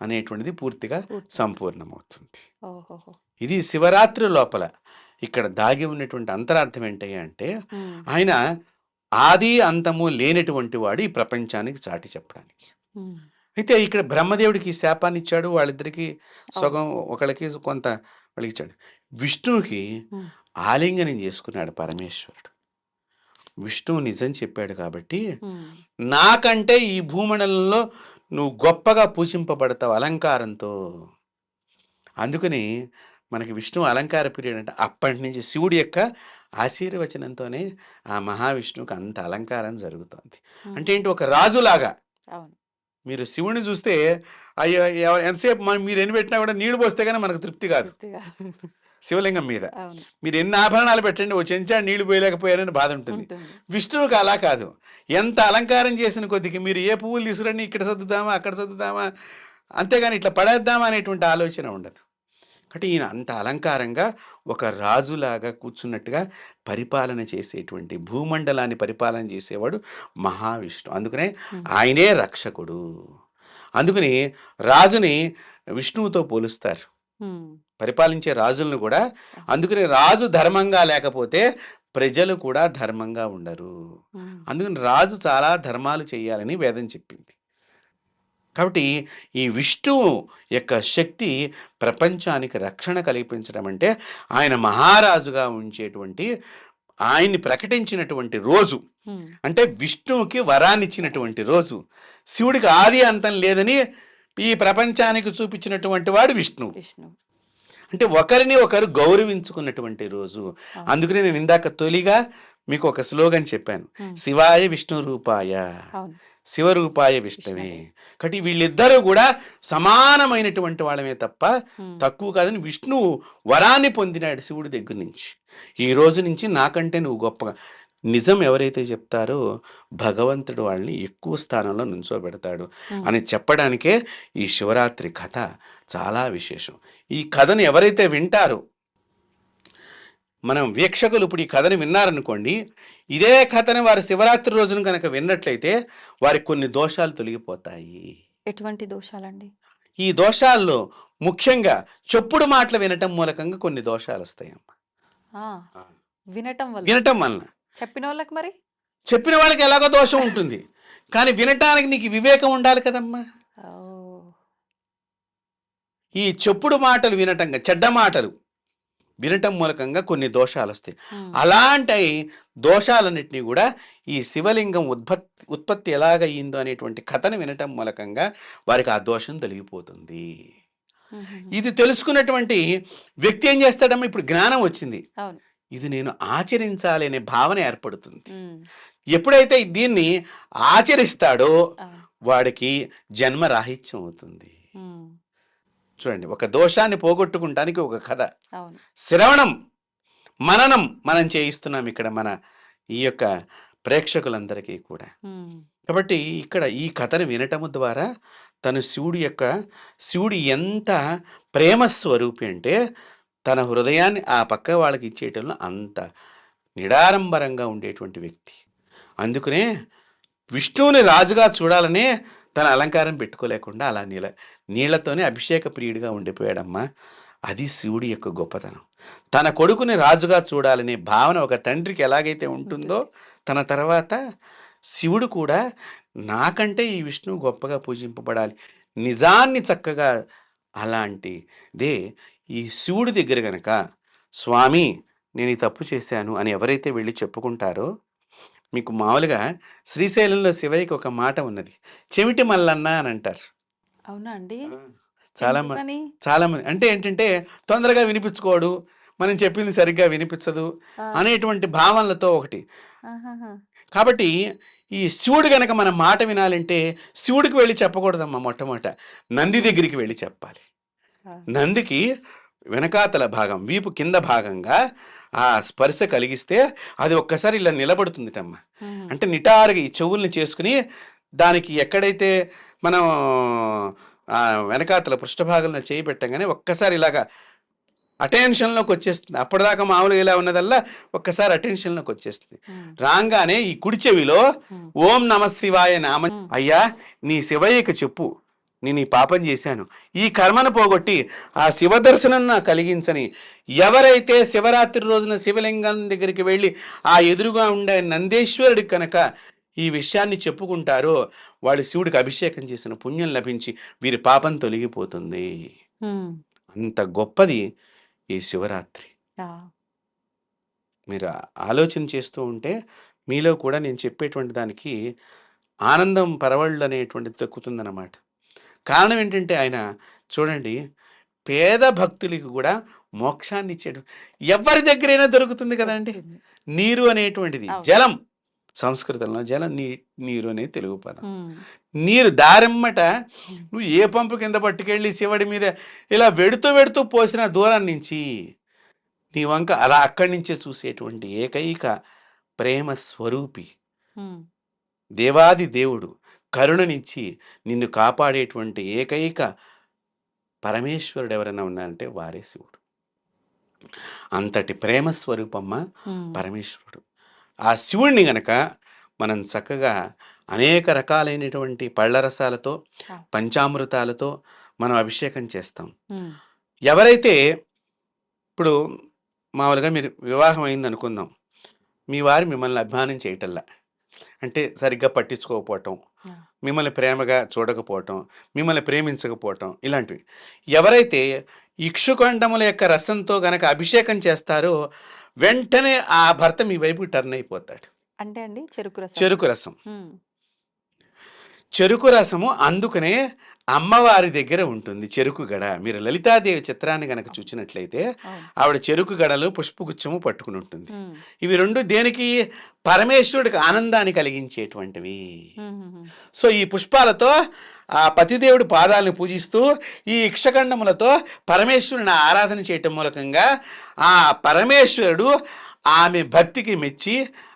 అనేటువంటిది పూర్తిగా పూర్తి. సంపూర్ణమవుతుంది. ఓహోహో! ఇది శివరాత్రి లోపల ఇక్కడ దాగి ఉన్నటువంటి అంతరార్థం ఏంటయ్యా అంటే హ్మ్. ఆయన ఆది అంతము లేనటువంటి వాడు ఈ ప్రపంచానికి చాటి చెప్పడానికి. హ్మ్. అయితే ఇక్కడ బ్రహ్మదేవుడికి ఈ శాపాన్ని ఇచ్చాడు. వాళ్ళిద్దరికీ అవును. సగం ఒకళ్ళకి కొంత వాళ్ళకి ఇచ్చాడు. విష్ణువుకి హ్మ్. ఆలింగనం చేసుకున్నాడు పరమేశ్వరుడు. విష్ణువు నిజం చెప్పాడు కాబట్టి హ్మ్. నాకంటే ఈ భూమండలంలో నువ్వు గొప్పగా పూజింపబడతావు అలంకారంతో. అందుకని మనకి విష్ణువు అలంకార పీరియడ్ అంటే అప్పటి నుంచి శివుడి యొక్క ఆశీర్వచనంతోనే ఆ మహావిష్ణువుకి అంత అలంకారం జరుగుతోంది. హ్మ్. అంటే ఏంటి ఒక రాజులాగా. అవును. మీరు శివుడిని చూస్తే అయ్యో ఎంతసేపు మనం మీరు ఎన్ని పెట్టినా కూడా నీళ్లు పోస్తే కానీ మనకు తృప్తి కాదు తృప్తిగా. శివలింగం మీద. అవును. మీరు ఎన్ని ఆభరణాలు పెట్టండి ఓ చెంచాడు నీళ్లు పోయలేకపోయారని బాధ ఉంటుంది. ఉంటుంది. విష్ణువుకి అలా కాదు. ఎంత అలంకారం చేసిన కొద్దికి మీరు ఏ పువ్వులు తీసుకురండి ఇక్కడ సర్దుదామా అక్కడ సర్దుదామా అంతేగాని ఇట్లా పడేద్దామా అనేటువంటి ఆలోచన ఉండదు. కాబట్టి ఈయన అంత అలంకారంగా ఒక రాజులాగా కూర్చున్నట్టుగా పరిపాలన చేసేటువంటి భూమండలాన్ని పరిపాలన చేసేవాడు మహావిష్ణువు. అందుకనే హ్మ్. ఆయనే రక్షకుడు. అందుకని రాజుని విష్ణువుతో పోలుస్తారు. హ్మ్. పరిపాలించే రాజులను కూడా. అందుకని రాజు ధర్మంగా లేకపోతే ప్రజలు కూడా ధర్మంగా ఉండరు. హ్మ్. అందుకని రాజు చాలా ధర్మాలు చేయాలని వేదం చెప్పింది. కాబట్టి ఈ విష్ణువు యొక్క శక్తి ప్రపంచానికి రక్షణ కల్పించడం అంటే ఆయన మహారాజుగా ఉంచేటువంటి ఆయన్ని ప్రకటించినటువంటి రోజు. హ్మ్. అంటే విష్ణువుకి వరాన్నిచ్చినటువంటి రోజు. శివుడికి ఆది అంతం లేదని ఈ ప్రపంచానికి చూపించినటువంటి వాడు విష్ణువు. విష్ణు. అంటే ఒకరిని ఒకరు గౌరవించుకున్నటువంటి రోజు. అవును. అందుకనే నేను ఇందాక తొలిగా మీకు ఒక స్లోగన్ చెప్పాను. హ్మ్. శివాయ విష్ణు రూపాయ, అవును. శివరూపాయ విష్ణవే. విష్ణవే. కాబట్టి వీళ్ళిద్దరూ కూడా సమానమైనటువంటి వాళ్ళమే తప్ప హ్మ్. తక్కువ కాదని విష్ణువు వరాన్ని పొందినాడు శివుడి దగ్గర నుంచి. ఈ రోజు నుంచి నాకంటే నువ్వు గొప్పగా నిజం ఎవరైతే చెప్తారో భగవంతుడు వాళ్ళని ఎక్కువ స్థానంలో నుంచోబెడతాడు హ్మ్. అని చెప్పడానికే ఈ శివరాత్రి కథ చాలా విశేషం. ఈ కథను ఎవరైతే వింటారో మనం వీక్షకులు ఇప్పుడు ఈ కథను విన్నారనుకోండి, ఇదే కథను వారు శివరాత్రి రోజున కనుక విన్నట్లయితే వారికి కొన్ని దోషాలు తొలగిపోతాయి. ఎటువంటి దోషాలండి? ఈ దోషాల్లో ముఖ్యంగా చెప్పుడు మాటలు వినటం మూలకంగా కొన్ని దోషాలు వస్తాయమ్మా. ఆ! వినటం వల్ల. వినటం వలన చెప్పినోళ్ళకి మరి? చెప్పిన వాళ్ళకి ఎలాగో దోషం ఉంటుంది, కానీ వినటానికి నీకు వివేకం ఉండాలి కదమ్మా. ఓహ్! ఈ చెప్పుడు మాటలు వినటంగా చెడ్డ మాటలు వినటం మూలకంగా కొన్ని దోషాలు వస్తాయి. హ్మ్. అలాంటి దోషాలన్నింటినీ కూడా ఈ శివలింగం ఉత్పత్తి ఎలాగయ్యిందో అనేటువంటి కథను వినటం మూలకంగా వారికి ఆ దోషం తొలగిపోతుంది. హుహుహు. ఇది తెలుసుకున్నటువంటి వ్యక్తి ఏం చేస్తాడమ్మా, ఇప్పుడు జ్ఞానం వచ్చింది, అవును. ఇది నేను ఆచరించాలి అనే భావన ఏర్పడుతుంది. హ్మ్. ఎప్పుడైతే దీన్ని ఆచరిస్తాడో అవును. వాడికి జన్మ రాహిత్యం అవుతుంది. హ్మ్. చూడండి, ఒక దోషాన్ని పోగొట్టుకుంటానికి ఒక కథ, అవును. శ్రవణం మననం మనం చేయిస్తున్నాం ఇక్కడ మన ఈ యొక్క ప్రేక్షకులందరికీ కూడా. హ్మ్. కాబట్టి ఇక్కడ ఈ కథను వినటము ద్వారా తను శివుడు ఎంత ప్రేమ స్వరూపి అంటే తన హృదయాన్ని ఆ పక్క వాళ్ళకి ఇచ్చేయటంలో అంత నిడారంబరంగా ఉండేటువంటి వ్యక్తి. అందుకనే విష్ణువుని రాజుగా చూడాలనే తన అలంకారం పెట్టుకోలేకుండా అలా నీళ్లతోనే అభిషేక ప్రియుడిగా ఉండిపోయాడమ్మా. అది శివుడి యొక్క గొప్పతనం. తన కొడుకుని రాజుగా చూడాలనే భావన ఒక తండ్రికి ఎలాగైతే ఉంటుందో తన తర్వాత శివుడు కూడా నాకంటే ఈ విష్ణువు గొప్పగా పూజింపబడాలి, నిజాన్ని చక్కగా అలాంటిదే ఈ శివుడి దగ్గర గనక స్వామి నేను ఈ తప్పు చేశాను అని ఎవరైతే వెళ్ళి చెప్పుకుంటారో, మీకు మామూలుగా శ్రీశైలంలో శివయ్యకి ఒక మాట ఉన్నది, చెవిటి మల్లన్న అని అంటారు. అవునా అండి? చాలా ఎందుకని? చాలామంది అంటే ఏంటంటే తొందరగా వినిపించుకోడు, మనం చెప్పింది సరిగ్గా వినిపించదు ఆ! అనేటువంటి భావనలతో ఒకటి. ఆహాహా! కాబట్టి ఈ శివుడు గనక మన మాట వినాలంటే శివుడికి వెళ్ళి చెప్పకూడదమ్మా, మొట్టమొదట నంది దగ్గరికి వెళ్ళి చెప్పాలి. ఆ! నందికి వెనకాతల భాగం వీపు కింద భాగంగా ఆ స్పర్శ కలిగిస్తే అది ఒక్కసారి ఇలా నిలబడుతుందిటమ్మ. ఉమ్, అంటే నిటారుగా ఈ చెవుల్ని చేసుకుని దానికి ఎక్కడైతే మనం వెనకాతల పృష్ఠభాగంలో చేయి పెట్టంగానే ఒక్కసారి ఇలాగా అటెన్షన్లోకి వచ్చేస్తుంది. అప్పటిదాకా మామూలుగా ఇలా ఉన్నదల్లా ఒక్కసారి అటెన్షన్లోకి వచ్చేస్తుంది. ఉమ్, రాగానే ఈ కుడి చెవిలో ఉమ్, ఓం నమ శివాయ నామ, ఉమ్. అయ్యా నీ శివయ్యకి చెప్పు, నేను ఈ పాపం చేశాను, ఈ కర్మను పోగొట్టి ఆ శివ దర్శనం నాకు కలిగించని. ఎవరైతే శివరాత్రి రోజున శివలింగం దగ్గరికి వెళ్ళి ఆ ఎదురుగా ఉండే నందేశ్వరుడికి కనుక ఈ విషయాన్ని చెప్పుకుంటారో వాళ్ళు శివుడికి అభిషేకం చేసిన పుణ్యం లభించి వీరి పాపం తొలగిపోతుంది. ఉమ్, అంత గొప్పది ఈ శివరాత్రి. ఆ, మీరు ఆలోచన చేస్తూ ఉంటే మీలో కూడా నేను చెప్పేటువంటి దానికి ఆనందం పరవళ్ళు అనేటువంటిది తక్కుతుందన్నమాట. కారణం ఏంటంటే ఆయన చూడండి, పేద భక్తులకి కూడా మోక్షాన్ని ఇచ్చాడు. ఎవరి దగ్గరైనా దొరుకుతుంది కదండి దొరుకుతుంది. నీరు అనేటువంటిది. అవును. జలం సంస్కృతంలో జలం, నీరు అనేది తెలుగు పదం. ఉమ్, నీరు దారెమ్మట ఉమ్, నువ్వు ఏ పంపు కింద పట్టుకెళ్ళి శివుడి మీద ఇలా వెడుతూ వెడుతూ పోసిన దూరం నుంచి నీ వంక అలా అక్కడి నుంచే చూసేటువంటి ఏకైక ప్రేమ స్వరూపి ఉమ్, దేవాది దేవుడు కరుణనిచ్చి నిన్ను కాపాడేటువంటి ఏకైక పరమేశ్వరుడు ఎవరైనా ఉన్నారంటే వారే శివుడు. అంతటి ప్రేమ స్వరూపమ్మ ఉమ్, పరమేశ్వరుడు. ఆ శివుణ్ణి గనక మనం చక్కగా అనేక రకాలైనటువంటి పళ్ళ రసాలతో ఆ. పంచామృతాలతో మనం అభిషేకం చేస్తాం. ఉమ్, ఎవరైతే ఇప్పుడు మామూలుగా మీరు వివాహం అయింది అనుకుందాం, మీ వారు మిమ్మల్ని అభిమానం చేయటల్లా, అంటే సరిగ్గా పట్టించుకోకపోవటం, ఆ. మిమ్మల్ని ప్రేమగా చూడకపోవటం, మిమ్మల్ని ప్రేమించకపోవటం, ఇలాంటివి. ఎవరైతే ఇక్షుకండముల యొక్క రసంతో గనక అభిషేకం చేస్తారో వెంటనే ఆ భర్త మీ వైపు టర్న్ అయిపోతాడు. అంటే అండి చెరుకు రసం. చెరుకు రసం, ఉమ్, చెరుకు రసము అందుకనే అమ్మవారి దగ్గర ఉంటుంది చెరుకు గడ. మీరు లలితాదేవి చిత్రాన్ని గనక చూసినట్లయితే అవును. ఆవిడ చెరుకు గడలు పుష్పగుచ్చము పట్టుకుని ఉంటుంది. ఉమ్, ఇవి రెండు దేనికి? పరమేశ్వరుడికి ఆనందాన్ని కలిగించేటువంటివి. ఉమ్, ఉమ్, సో ఈ పుష్పాలతో ఆ పతిదేవుడి పాదాలను పూజిస్తూ ఈ ఇక్షకండములతో పరమేశ్వరుని ఆరాధన చేయటం మూలకంగా ఆ పరమేశ్వరుడు ఆమె భక్తికి మెచ్చి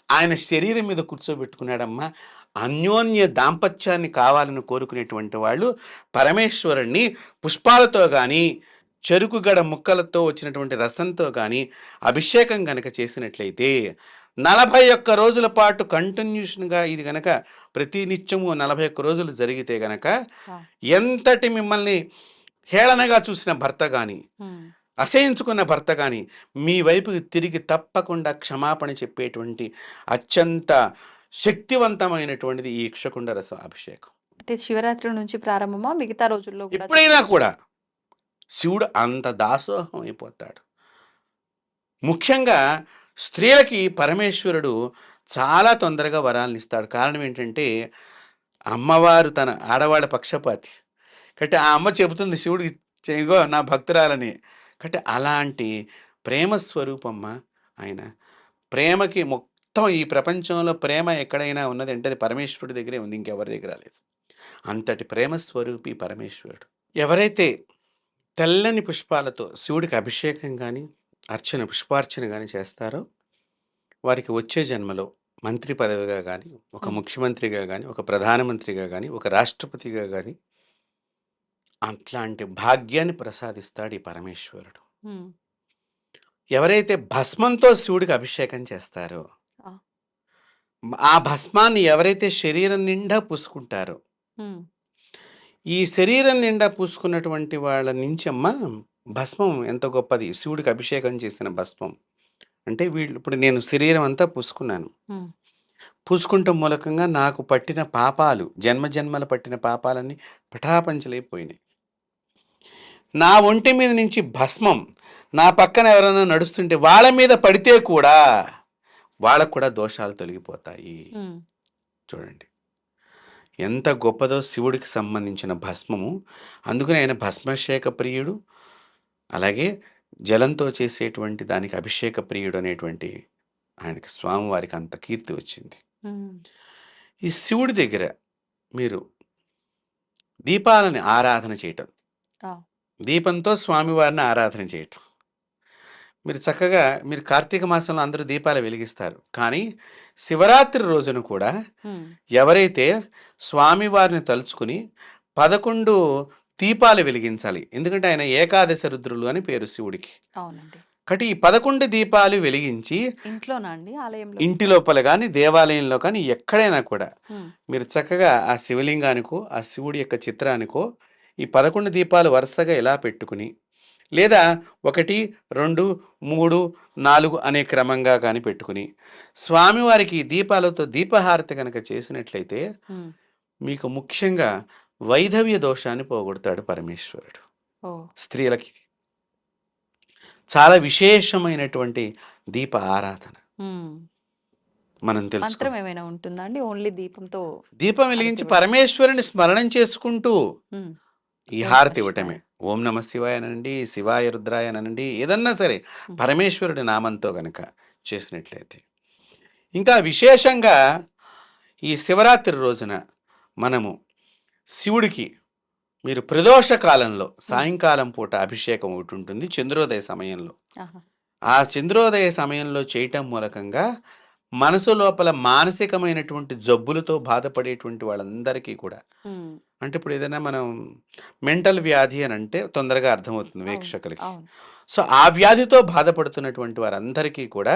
ఆయన శరీరం మీద కూర్చోబెట్టుకున్నాడమ్మా. అన్యోన్య దాంపత్యాన్ని కావాలని కోరుకునేటువంటి వాళ్ళు పరమేశ్వరుణ్ణి పుష్పాలతో కానీ చెరుకు గడ ముక్కలతో వచ్చినటువంటి రసంతో కానీ అభిషేకం గనక చేసినట్లయితే 41 రోజుల పాటు కంటిన్యూషన్గా ఇది గనక ప్రతి నిత్యము 41 రోజులు జరిగితే గనక ఆ. ఎంతటి మిమ్మల్ని హేళనగా చూసిన భర్త కానీ ఉమ్, అసహించుకున్న భర్త కానీ మీ వైపుకి తిరిగి తప్పకుండా క్షమాపణ చెప్పేటువంటి అత్యంత శక్తివంతమైనటువంటిది ఈ ఇక్షకుండ రస అభిషేకం. అంటే శివరాత్రి నుంచి ప్రారంభమా మిగతా రోజుల్లో కూడా ఎప్పుడైనా చేసుకోవచ్చా? కూడా శివుడు అంత దాసోహం అయిపోతాడు. ముఖ్యంగా స్త్రీలకి పరమేశ్వరుడు చాలా తొందరగా వరాలను ఇస్తాడు. కారణం ఏంటంటే అమ్మవారు తన ఆడవాళ్ళ పక్షపాతి. కాబట్టి ఆ అమ్మ చెబుతుంది శివుడికి, ఇదిగో నా భక్తురాలని. కాబట్టి అలాంటి ప్రేమ స్వరూపమ్మ ఆయన. ప్రేమకి మొత్తం ఈ ప్రపంచంలో ప్రేమ ఎక్కడైనా ఉన్నది అంటే అది పరమేశ్వరుడి దగ్గరే ఉంది, ఇంకెవరి దగ్గర లేదు. అంతటి ప్రేమ స్వరూపి పరమేశ్వరుడు. ఎవరైతే తెల్లని పుష్పాలతో శివుడికి అభిషేకం కానీ అర్చన పుష్పార్చన కానీ చేస్తారో వారికి వచ్చే జన్మలో మంత్రి పదవిగా కానీ, ఒక ఉమ్, ముఖ్యమంత్రిగా కానీ, ఒక ప్రధానమంత్రిగా కానీ, ఒక రాష్ట్రపతిగా కానీ అట్లాంటి భాగ్యాన్ని ప్రసాదిస్తాడు ఈ పరమేశ్వరుడు. ఉమ్, ఎవరైతే భస్మంతో శివుడికి అభిషేకం చేస్తారో ఆ. ఆ భస్మాన్ని ఎవరైతే శరీరం నిండా పూసుకుంటారో, ఉమ్, ఈ శరీరం నిండా పూసుకున్నటువంటి వాళ్ళ నుంచి అమ్మ భస్మం ఎంత గొప్పది. శివుడికి అభిషేకం చేసిన భస్మం అంటే వీళ్ళు ఇప్పుడు నేను శరీరం అంతా పూసుకున్నాను. ఉమ్, పూసుకుంటాం మూలకంగా నాకు పట్టిన పాపాలు, జన్మ జన్మలు పట్టిన పాపాలన్నీ పటాపంచలైపోయినాయి. నా ఒంటి మీద నుంచి భస్మం నా పక్కన ఎవరైనా నడుస్తుంటే వాళ్ళ మీద పడితే కూడా వాళ్ళకు కూడా దోషాలు తొలగిపోతాయి. ఉమ్, చూడండి ఎంత గొప్పదో శివుడికి సంబంధించిన భస్మము. అందుకని ఆయన భస్మాభిషేక ప్రియుడు, అలాగే జలంతో చేసేటువంటి దానికి అభిషేక ప్రియుడు అనేటువంటి ఆయనకి స్వామివారికి అంత కీర్తి వచ్చింది. ఉమ్, ఈ శివుడి దగ్గర మీరు దీపాలని ఆరాధన చేయటం, ఆ. దీపంతో స్వామివారిని ఆరాధన చేయటం. మీరు కార్తీక మాసంలో అందరూ దీపాలు వెలిగిస్తారు. కానీ శివరాత్రి రోజున కూడా హ్మ్. ఎవరైతే స్వామివారిని తలుచుకుని 11 దీపాలు వెలిగించాలి. ఎందుకంటే ఆయన ఏకాదశ రుద్రులు అని పేరు శివుడికి. అవునండి. కాబట్టి ఈ 11 దీపాలు వెలిగించి ఇంట్లోనా అండి? ఆలయంలో? ఇంటి లోపల గాని, దేవాలయంలో కానీ ఎక్కడైనా కూడా హ్మ్. మీరు చక్కగా ఆ శివలింగానికో, ఆ శివుడి యొక్క చిత్రానికో ఈ 11 దీపాలు వరుసగా ఇలా పెట్టుకుని, లేదా 1, 2, 3, 4 అనే క్రమంగా గాని పెట్టుకుని, స్వామివారికి ఈ దీపాలతో దీపహారతి గనక చేసినట్లయితే హ్మ్. మీకు ముఖ్యంగా వైధవ్య దోషాన్ని పోగొడతాడు పరమేశ్వరుడు. ఓహ్! స్త్రీలకి చాలా విశేషమైనటువంటి దీప ఆరాధన హ్మ్. మనం తెలుసుకో మంత్రం ఏమైనా ఉంటుందా అండి? ఓన్లీ దీపంతో దీపం వెలిగించి హారతివ్వడం. పరమేశ్వరుని స్మరణం చేసుకుంటూ హ్మ్. ఈ ఓం హారతి నమః ఇవ్వటమే. శివాయ. ఓం నమ శివాయ అనండి, శివాయ రుద్రాయ అనండి, ఏదన్నా సరే హ్మ్. పరమేశ్వరుడి నామంతో గనక చేసినట్లయితే. ఇంకా విశేషంగా ఈ శివరాత్రి రోజున మనము శివుడికి మీరు ప్రదోష కాలంలో హ్మ్. సాయంకాలం పూట అభిషేకం ఒకటి ఉంటుంది చంద్రోదయ సమయంలో. ఆహా! ఆ చంద్రోదయ సమయంలో చేయటం మూలకంగా మనసు లోపల మానసికమైనటువంటి జబ్బులతో బాధపడేటువంటి వాళ్ళందరికీ కూడా, హ్మ్. అంటే ఇప్పుడు ఏదైనా మనం మెంటల్ వ్యాధి అని అంటే తొందరగా అర్థమవుతుంది అవును. వీక్షకులకి. అవును. సో ఆ వ్యాధితో బాధపడుతున్నటువంటి వారందరికీ కూడా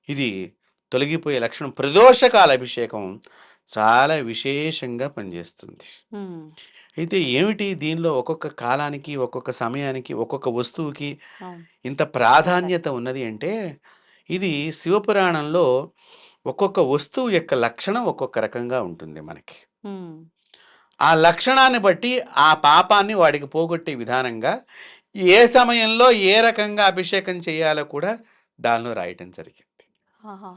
ఇది తొలగిపోయే లక్షణం. ప్రదోషకాల అభిషేకం చాలా విశేషంగా పనిచేస్తుంది. హ్మ్. అయితే ఏమిటి దీనిలో ఒక్కొక్క కాలానికి, ఒక్కొక్క సమయానికి, ఒక్కొక్క వస్తువుకి అవును. ఇంత ప్రాధాన్యత ఉన్నది అంటే, ఇది శివపురాణంలో ఒక్కొక్క వస్తువు యొక్క లక్షణం ఒక్కొక్క రకంగా ఉంటుంది మనకి. హ్మ్. ఆ లక్షణాన్ని బట్టి ఆ పాపాన్ని వాడికి పోగొట్టే విధానంగా ఏ సమయంలో ఏ రకంగా అభిషేకం చేయాలో కూడా దానిలో రాయటం జరిగింది. ఆహా!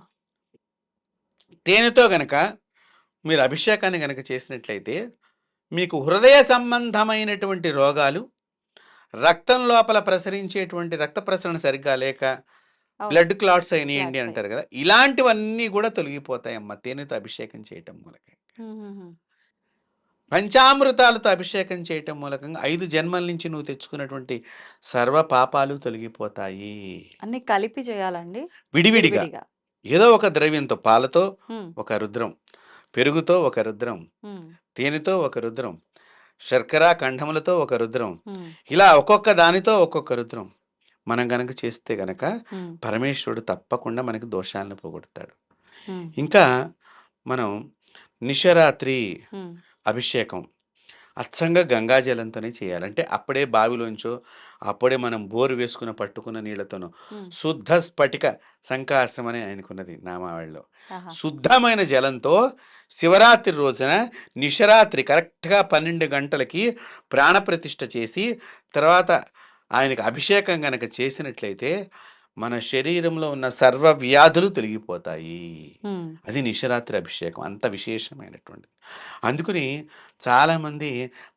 తేనెతో గనక మీరు అభిషేకాన్ని గనక చేసినట్లయితే మీకు హృదయ సంబంధమైనటువంటి రోగాలు, రక్తం లోపల ప్రసరించేటువంటి రక్త ప్రసరణ సరిగ్గా లేక అవును. బ్లడ్ క్లాట్స్ అయినాయండి క్లాట్స్ అయ్యాయి. అంటారు కదా! ఇలాంటివన్నీ కూడా తొలగిపోతాయమ్మ తేనెతో అభిషేకం చేయటం మూలంగా. హుహుహు. పంచామృతాలతో అభిషేకం చేయటం మూలకంగా 5 జన్మల నుంచి నువ్వు తెచ్చుకున్నటువంటి సర్వ పాపాలు తొలగిపోతాయి. అన్నీ కలిపి చేయాలండి? విడివిడిగా విడివిడిగా. ఏదో ఒక ద్రవ్యంతో, పాలతో హ్మ్. ఒక రుద్రం, పెరుగుతో ఒక రుద్రం, హ్మ్. తేనెతో ఒక రుద్రం, శర్కర కంఠములతో ఒక రుద్రం, హ్మ్. ఇలా ఒక్కొక్క దానితో ఒక్కొక్క రుద్రం మనం గనక చేస్తే గనక హ్మ్. పరమేశ్వరుడు తప్పకుండా మనకి దోషాలను పోగొడతాడు. హ్మ్. ఇంకా మనం నిశరాత్రి హ్మ్. అభిషేకం అచ్చంగా గంగాజలంతోనే చేయాలి. అంటే అప్పుడే బావిలోంచో, అప్పుడే మనం బోరు వేసుకున్న పట్టుకున్న నీళ్ళతోనో, హ్మ్. శుద్ధ స్ఫటిక సంకాసం అని ఆయనకున్నది నామావళిలో. ఆహా! శుద్ధమైన జలంతో శివరాత్రి రోజున నిశరాత్రి కరెక్ట్‌గా 12 గంటలకి ప్రాణప్రతిష్ఠ చేసి, తర్వాత ఆయనకి అభిషేకం గనక చేసినట్లయితే, మన శరీరంలో ఉన్న సర్వ వ్యాధులు తొలగిపోతాయి. హ్మ్. అది నిశరాత్రి అభిషేకం. అంత విశేషమైనటువంటిది. అందుకని చాలామంది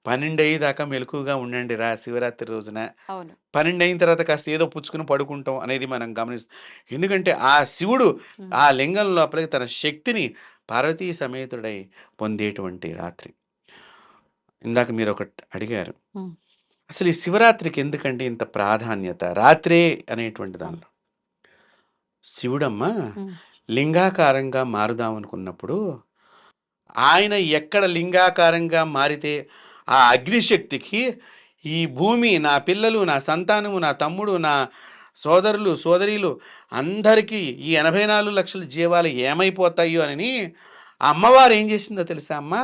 12 అయ్యేదాకా మెలకువగా ఉండండిరా శివరాత్రి రోజున. అవును. 12 అయిన తర్వాత కాస్త ఏదో పుచ్చుకుని పడుకుంటాం అనేది మనం ఎందుకంటే ఆ శివుడు హ్మ్. ఆ లింగం లోపలికి తన శక్తిని పార్వతీ సమేతుడై పొందేటువంటి రాత్రి. ఇందాక మీరొకటి అడిగారు. హ్మ్. అసలు ఈ శివరాత్రికి ఎందుకండి ఇంత ప్రాధాన్యత? రాత్రే అనేటువంటి అవును. దానిలో. శివుడమ్మ హ్మ్. లింగాకారంగా మారుదామనుకున్నప్పుడు ఆయన ఎక్కడ లింగాకారంగా మారితే ఆ అగ్నిశక్తికి ఈ భూమి, నా పిల్లలు, నా సంతానము, నా తమ్ముడు, నా సోదరులు, సోదరీలు అందరికీ ఈ 84 లక్షల జీవాలు ఏమైపోతాయో అని అమ్మవారు ఏం చేసిందో తెలుసా అమ్మ?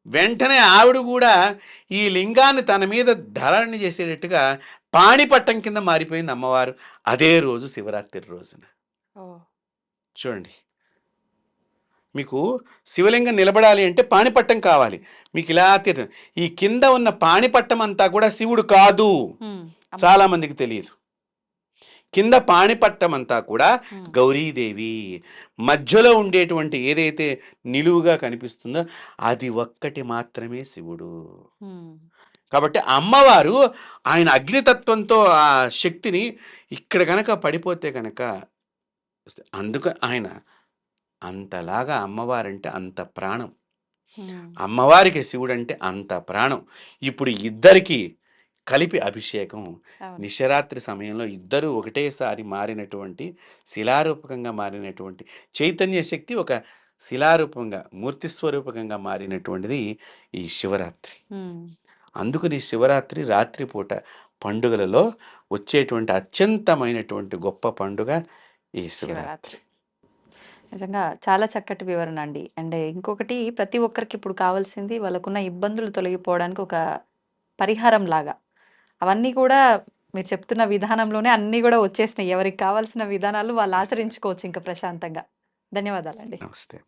వెంటనే ఆవిడ కూడా ఈ లింగాన్ని తన మీద ధారణ చేసేటట్టుగా పాణిపట్టం కింద మారిపోయింది అమ్మవారు. అదే రోజు శివరాత్రి రోజున. ఓహ్! చూడండి. మీకు శివలింగం నిలబడాలి అంటే పాణిపట్టం కావాలి. మీకు ఇలా ఈ కింద ఉన్న పాణిపట్టం అంతా కూడా శివుడు కాదు. హ్మ్. అమ్మ. చాలా మందికి తెలియదు. కింద పాణిపట్టం అంతా కూడా హ్మ్. గౌరీదేవి. మధ్యలో ఉండేటువంటి ఏదైతే నిలువుగా కనిపిస్తుందో అది ఒక్కటి మాత్రమే శివుడు. హ్మ్. కాబట్టి అమ్మవారు ఆయన అగ్నితత్వంతో ఆ శక్తిని ఇక్కడ గనక పడిపోతే గనక అందుకు ఆయన అంతలాగా అమ్మవారంటే అంత ప్రాణం. హ్మ్. అమ్మవారికి శివుడంటే అంత ప్రాణం. ఇప్పుడు ఇద్దరికీ కలిపి అభిషేకం అవును. నిశరాత్రి సమయంలో ఇద్దరూ ఒకటేసారి మారినటువంటి శిలారూపకంగా మారినటువంటి చైతన్య శక్తి ఒక శిలారూపంగా మూర్తి స్వరూపకంగా మారినటువంటిది ఈ శివరాత్రి. హ్మ్. అందుకని శివరాత్రి రాత్రిపూట పండుగలలో వచ్చేటువంటి అత్యంతమైనటువంటి గొప్ప పండుగ ఈ శివరాత్రి. శివరాత్రి. నిజంగా చాలా చక్కటి వివరణ అండి. అండ్ ఇంకొకటి ప్రతి ఒక్కరికి ఇప్పుడు కావాల్సింది వాళ్ళకున్న ఇబ్బందులు తొలగిపోవడానికి ఒక పరిహారం లాగా. అవన్నీ కూడా మీరు చెప్తున్న విధానంలోనే అన్నీ గూడా వచ్చేసినాయి. ఎవరికి కావాల్సిన విధానాలు వాళ్ళు ఆచరించుకోవచ్చు ఇంక ప్రశాంతంగా. ధన్యవాదాలండి. నమస్తే.